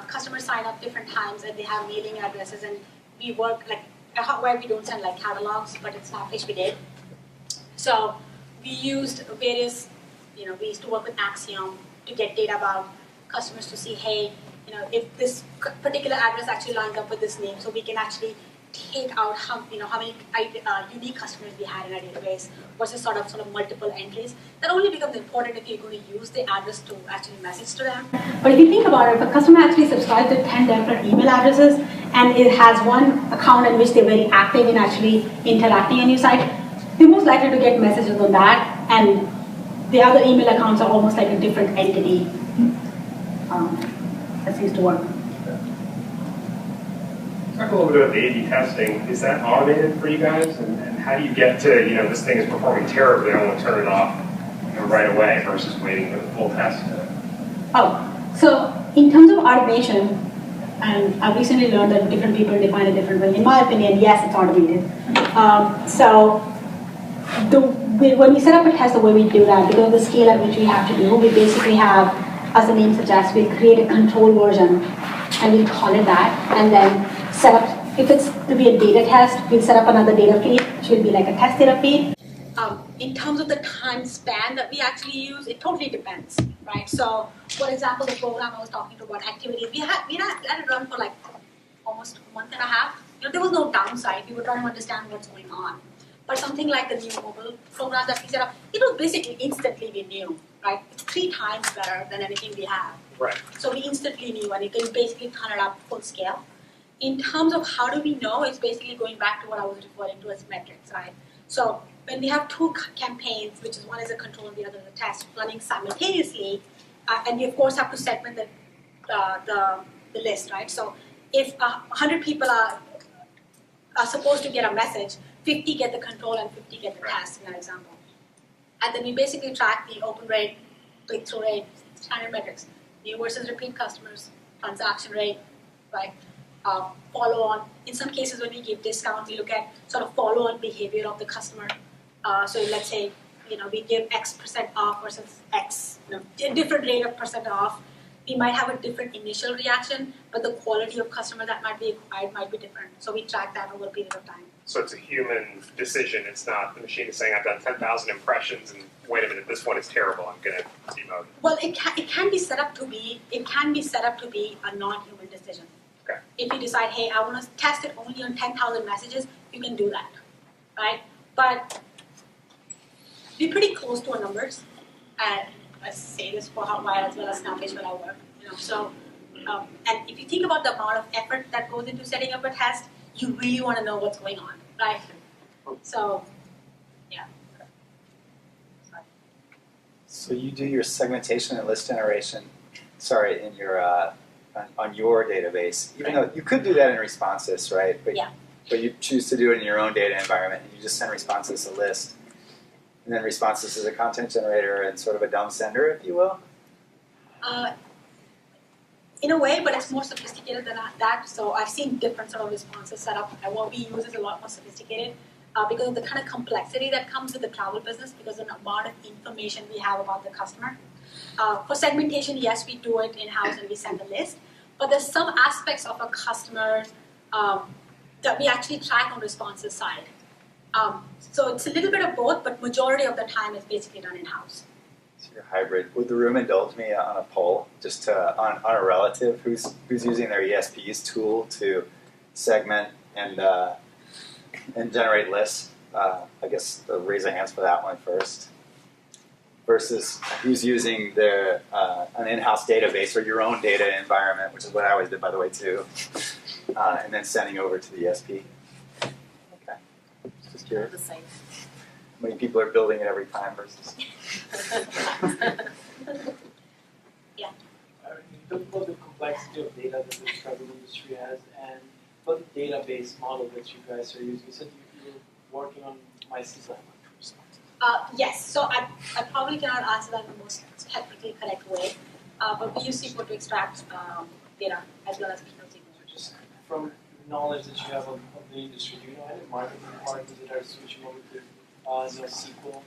customers sign up different times and they have mailing addresses, and we work like at Hotwire we don't send like catalogs, but at Snapfish we did. So we used various, we used to work with Axiom to get data about customers to see, hey, if this particular address actually lines up with this name, so we can actually take out how many unique customers we had in our database versus sort of multiple entries. That only becomes important if you're going to use the address to actually message to them. But if you think about it, if a customer actually subscribes to 10 different email addresses and it has one account in which they're very active in actually interacting on your site, they're most likely to get messages on that, and the other email accounts are almost like a different entity. That seems to work. Talk a little bit about the A/B testing. Is that automated for you guys? And how do you get to, this thing is performing terribly, I want to turn it off right away versus waiting for the full test? So in terms of automation, and I've recently learned that different people define it different way. In my opinion, yes, it's automated. When we set up a test, the way we do that, because of the scale at which we have to do, we basically have, as the name suggests, we create a control version, and we call it that, and then set up, if it's to be a data test, we'll set up another data feed, which will be like a test data feed. In terms of the time span that we actually use, it totally depends, right? So, for example, the program I was talking about, activities, we let it run for like almost a month and a half. There was no downside. We were trying to understand what's going on. But something like the new mobile program that we set up, it was basically instantly we knew, right? It's 3 times better than anything we have. Right. So we instantly knew, and you can basically turn it up full scale. In terms of how do we know, it's basically going back to what I was referring to as metrics, right? So when we have 2 campaigns, which is one is a control and the other is a test, running simultaneously, and you of course have to segment the list, right? So if 100 people are supposed to get a message, 50 get the control and 50 get the test, in our example. And then we basically track the open rate, click-through rate, standard metrics, new versus repeat customers, transaction rate, right? Follow on. In some cases, when we give discount, we look at sort of follow on behavior of the customer. So let's say, we give X% off versus X, a different rate of % off. We might have a different initial reaction, but the quality of customer that might be acquired might be different. So we track that over a period of time. So it's a human decision. It's not the machine is saying, I've done 10,000 impressions, and wait a minute, this one is terrible. I'm going to demote it. Well, it can be set up to be a non-human decision. Okay. If you decide, hey, I want to test it only on 10,000 messages, you can do that, right? But we're pretty close to our numbers, and I say this for Hotwire as well as Snapfish where I work. So, and if you think about the amount of effort that goes into setting up a test, you really want to know what's going on, right? So, yeah. So you do your segmentation and list generation, in your on your database, even though you could do that in responses, right? But, yeah. But you choose to do it in your own data environment, and you just send responses a list. And then responses is a content generator and sort of a dumb sender, if you will? In a way, but it's more sophisticated than that. So I've seen different sort of responses set up, and what we use is a lot more sophisticated because of the kind of complexity that comes with the travel business, because of the amount of information we have about the customer. For segmentation, yes, we do it in-house and we send a list, but there's some aspects of a customer that we actually track on responses side. So it's a little bit of both, but majority of the time is basically done in-house. So you're hybrid. Would the room indulge me on a poll, just on a relative who's using their ESP's tool to segment and generate lists? I guess raise a hands for that one first. Versus who's using their an in-house database or your own data environment, which is what I always did, by the way, too, and then sending over to the ESP. Okay, just curious. The same. How many people are building it every time versus? Yeah. You talked about the complexity of data that the travel industry has, and about the database model that you guys are using. You said you were working on MySQL. Yes, so I probably cannot answer that in the most technically correct way, but we use SQL to extract data as well as SQL. So just from knowledge that you have of the industry, do you know any marketing partners that are switching over to NoSQL?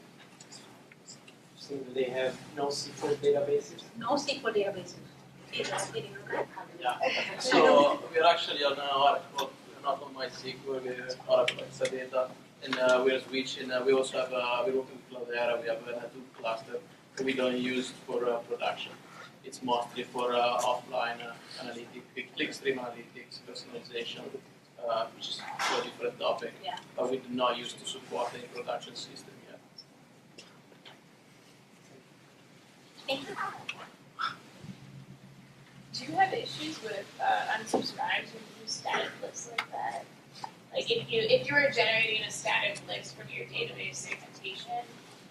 So they have NoSQL databases? NoSQL databases. Yeah. So we are actually on Oracle, not on MySQL. We have Oracle Exadata. And we are switching. We also have we're working with Cloudera. We have a Hadoop cluster that we don't use for production. it's mostly for offline analytics, clickstream analytics, personalization, which is a different topic. Yeah. But we do not use to support any production system yet. Thank you. Do you have issues with unsubscribes when you use static lists like that? Like if you were generating a static list from your database segmentation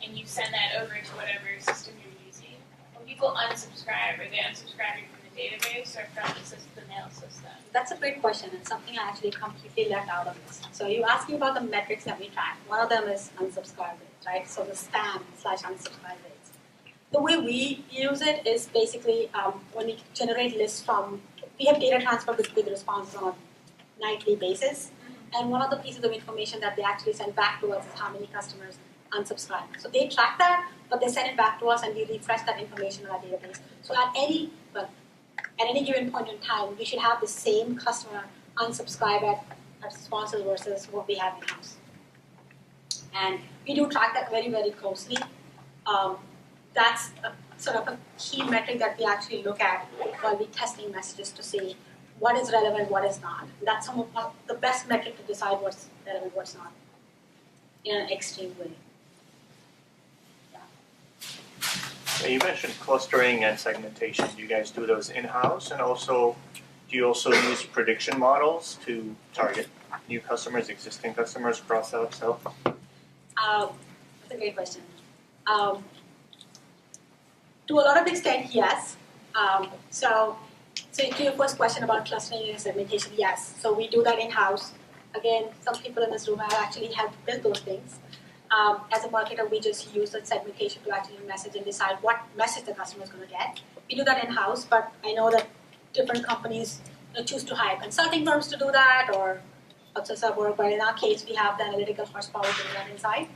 and you send that over to whatever system you're using, when people unsubscribe, are they unsubscribing from the database or from the mail system? That's a great question and something I actually completely left out of this. So you asked me about the metrics that we track. One of them is unsubscribe rates, right? So the spam/unsubscribe rates. The way we use it is basically when we generate lists we have data transfer with responses on a nightly basis. And one of the pieces of information that they actually send back to us is how many customers unsubscribe. So they track that, but they send it back to us and we refresh that information in our database. So at any given point in time, we should have the same customer unsubscribe at responses versus what we have in-house. And we do track that very, very closely. That's sort of a key metric that we actually look at while we're testing messages to see what is relevant, what is not. That's some of the best metric to decide what's relevant, what's not, in an extreme way. So you mentioned clustering and segmentation. Do you guys do those in-house? And also, do you also use prediction models to target new customers, existing customers, cross-sell, upsell? That's a great question. To a lot of extent, yes. So to your first question about clustering and segmentation, yes. So we do that in-house. Again, some people in this room have actually helped build those things. As a marketer, we just use that segmentation to actually message and decide what message the customer is going to get. We do that in-house, but I know that different companies choose to hire consulting firms to do that or outsource work, but in our case, we have the analytical horsepower to do that inside.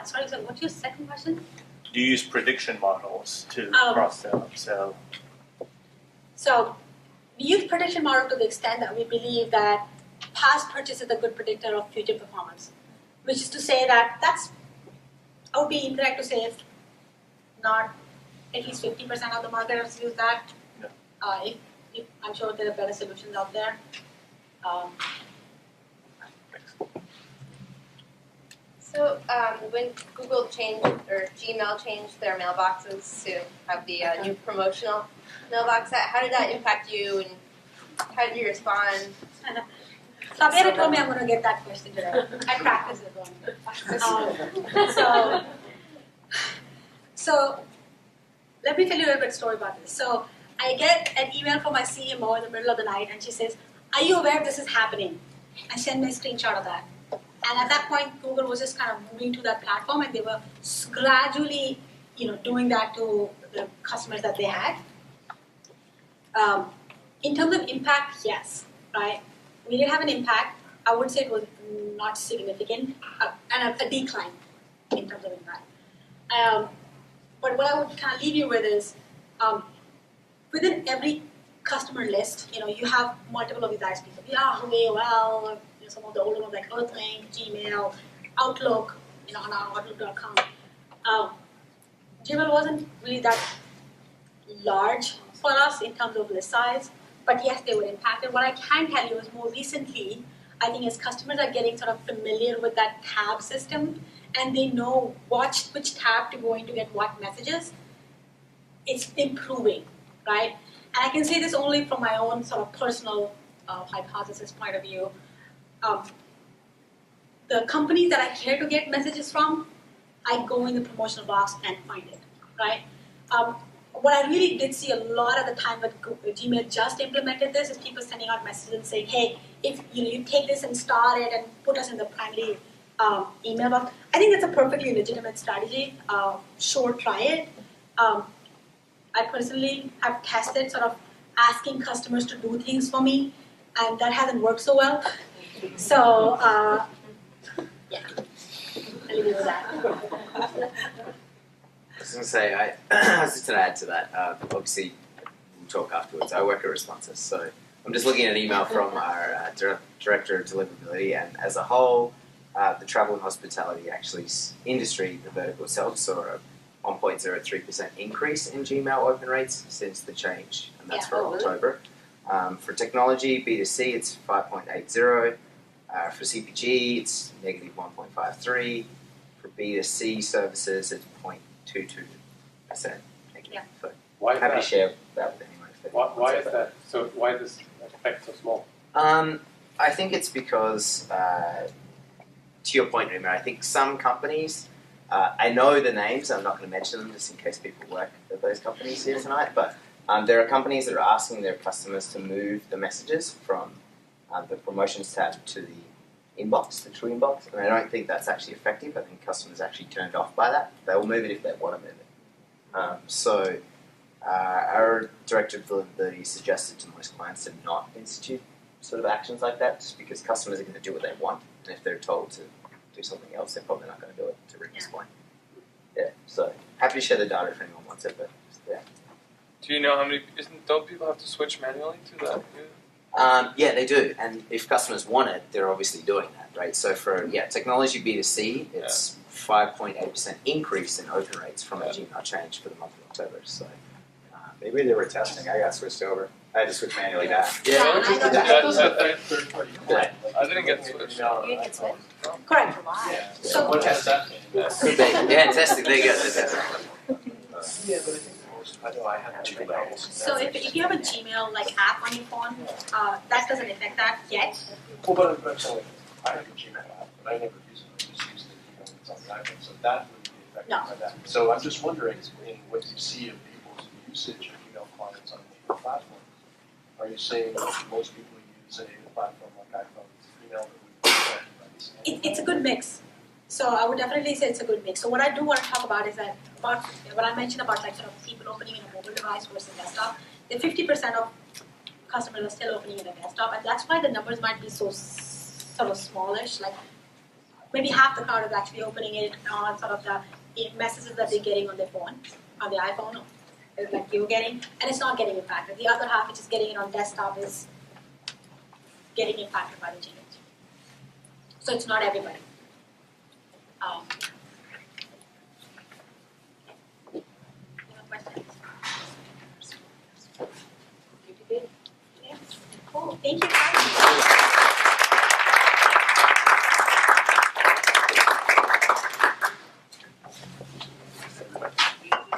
Sorry, so what's your second question? Do you use prediction models to cross-sell, upsell? So we use prediction model to the extent that we believe that past purchase is a good predictor of future performance, which is to say that I would be incorrect to say if not at least 50% of the marketers use that. No. If I'm sure there are better solutions out there. So when Google changed or Gmail changed their mailboxes to have the new promotional mailbox, how did that impact you and how did you respond? Sabira told me I'm going to get that question today. I practiced it one. So let me tell you a little bit story about this. So I get an email from my CMO in the middle of the night and she says, "Are you aware this is happening?" I send me a screenshot of that. And at that point, Google was just kind of moving to that platform, and they were gradually, doing that to the customers that they had. In terms of impact, yes, right? We did have an impact. I would say it was not significant, and a decline in terms of impact. But what I would kind of leave you with is, within every customer list, you have multiple of these ISPs. Yahoo, AOL, some of the older ones like Earthlink, Gmail, Outlook, on our Outlook.com. Gmail wasn't really that large for us in terms of list size, but yes, they were impacted. What I can tell you is more recently, I think as customers are getting sort of familiar with that tab system and they know which tab to go in to get what messages, it's improving, right? And I can say this only from my own sort of personal hypothesis point of view. The companies that I care to get messages from, I go in the promotional box and find it, right? What I really did see a lot of the time when Gmail just implemented this is people sending out messages and saying, "Hey, if you take this, install it, and put us in the primary email box." I think that's a perfectly legitimate strategy. Sure, try it. I personally have tested sort of asking customers to do things for me, and that hasn't worked so well. So, yeah, I'll leave it with that. I was going to say, I was just going to add to that. Obviously, we'll talk afterwards. I work at Responses, so I'm just looking at an email from our Director of Deliverability, and as a whole, the travel and hospitality industry, the vertical itself, saw a 1.03% increase in Gmail open rates since the change, and that's for really? October. For technology, B2C, it's 5.80. For CPG, it's negative 1.53. For B2C services, it's 0.22%. Yeah. So Why is happy that? to share that with anyone. Why is that? So why is this effect so small? I think it's because, to your point, Reema, I think some companies, I know the names, I'm not going to mention them just in case people work at those companies here tonight, but there are companies that are asking their customers to move the messages from the promotions tab to the inbox, the true inbox, and I don't think that's actually effective. I think customers are actually turned off by that. They will move it if they want to move it. Our director of deliverability suggested to most clients to not institute sort of actions like that, just because customers are going to do what they want, and if they're told to do something else, they're probably not going to do it, to Reema's point. Yeah, so happy to share the data if anyone wants it, but yeah. Do you know how many? Don't people have to switch manually to that? Yeah, they do, and if customers want it, they're obviously doing that, right? So for technology B2C, it's 5.8% increase in open rates from a Gmail change for the month of October. So maybe they were testing. I got switched over. I had to switch manually back. Yeah, I didn't get switched. You didn't get switched? Correct. So testing. Yeah, testing. There you go. Yeah, but I think most, I know I have Gmail. So if you have a Gmail like app on your phone, that doesn't affect that yet. Well, but sorry, I have a Gmail app, but I never use it. I just use the email that's on the iPhone, so that wouldn't be affected by that. So I'm just wondering, in what you see of people's usage of email clients on the platform, are you saying that most people use a platform like iPhone's email that would be affected by this? It's a good mix. So I would definitely say it's a good mix. So what I do want to talk about is that what I mentioned about like sort of people opening in a mobile device versus desktop, the 50% of customers are still opening in a desktop, and that's why the numbers might be so sort of smallish. Like maybe half the crowd is actually opening it on sort of the messages that they're getting on their phone, on the iPhone, like you're getting, and it's not getting impacted. The other half, which is getting it on desktop, is getting impacted by the change. So it's not everybody. Cool. Thank you.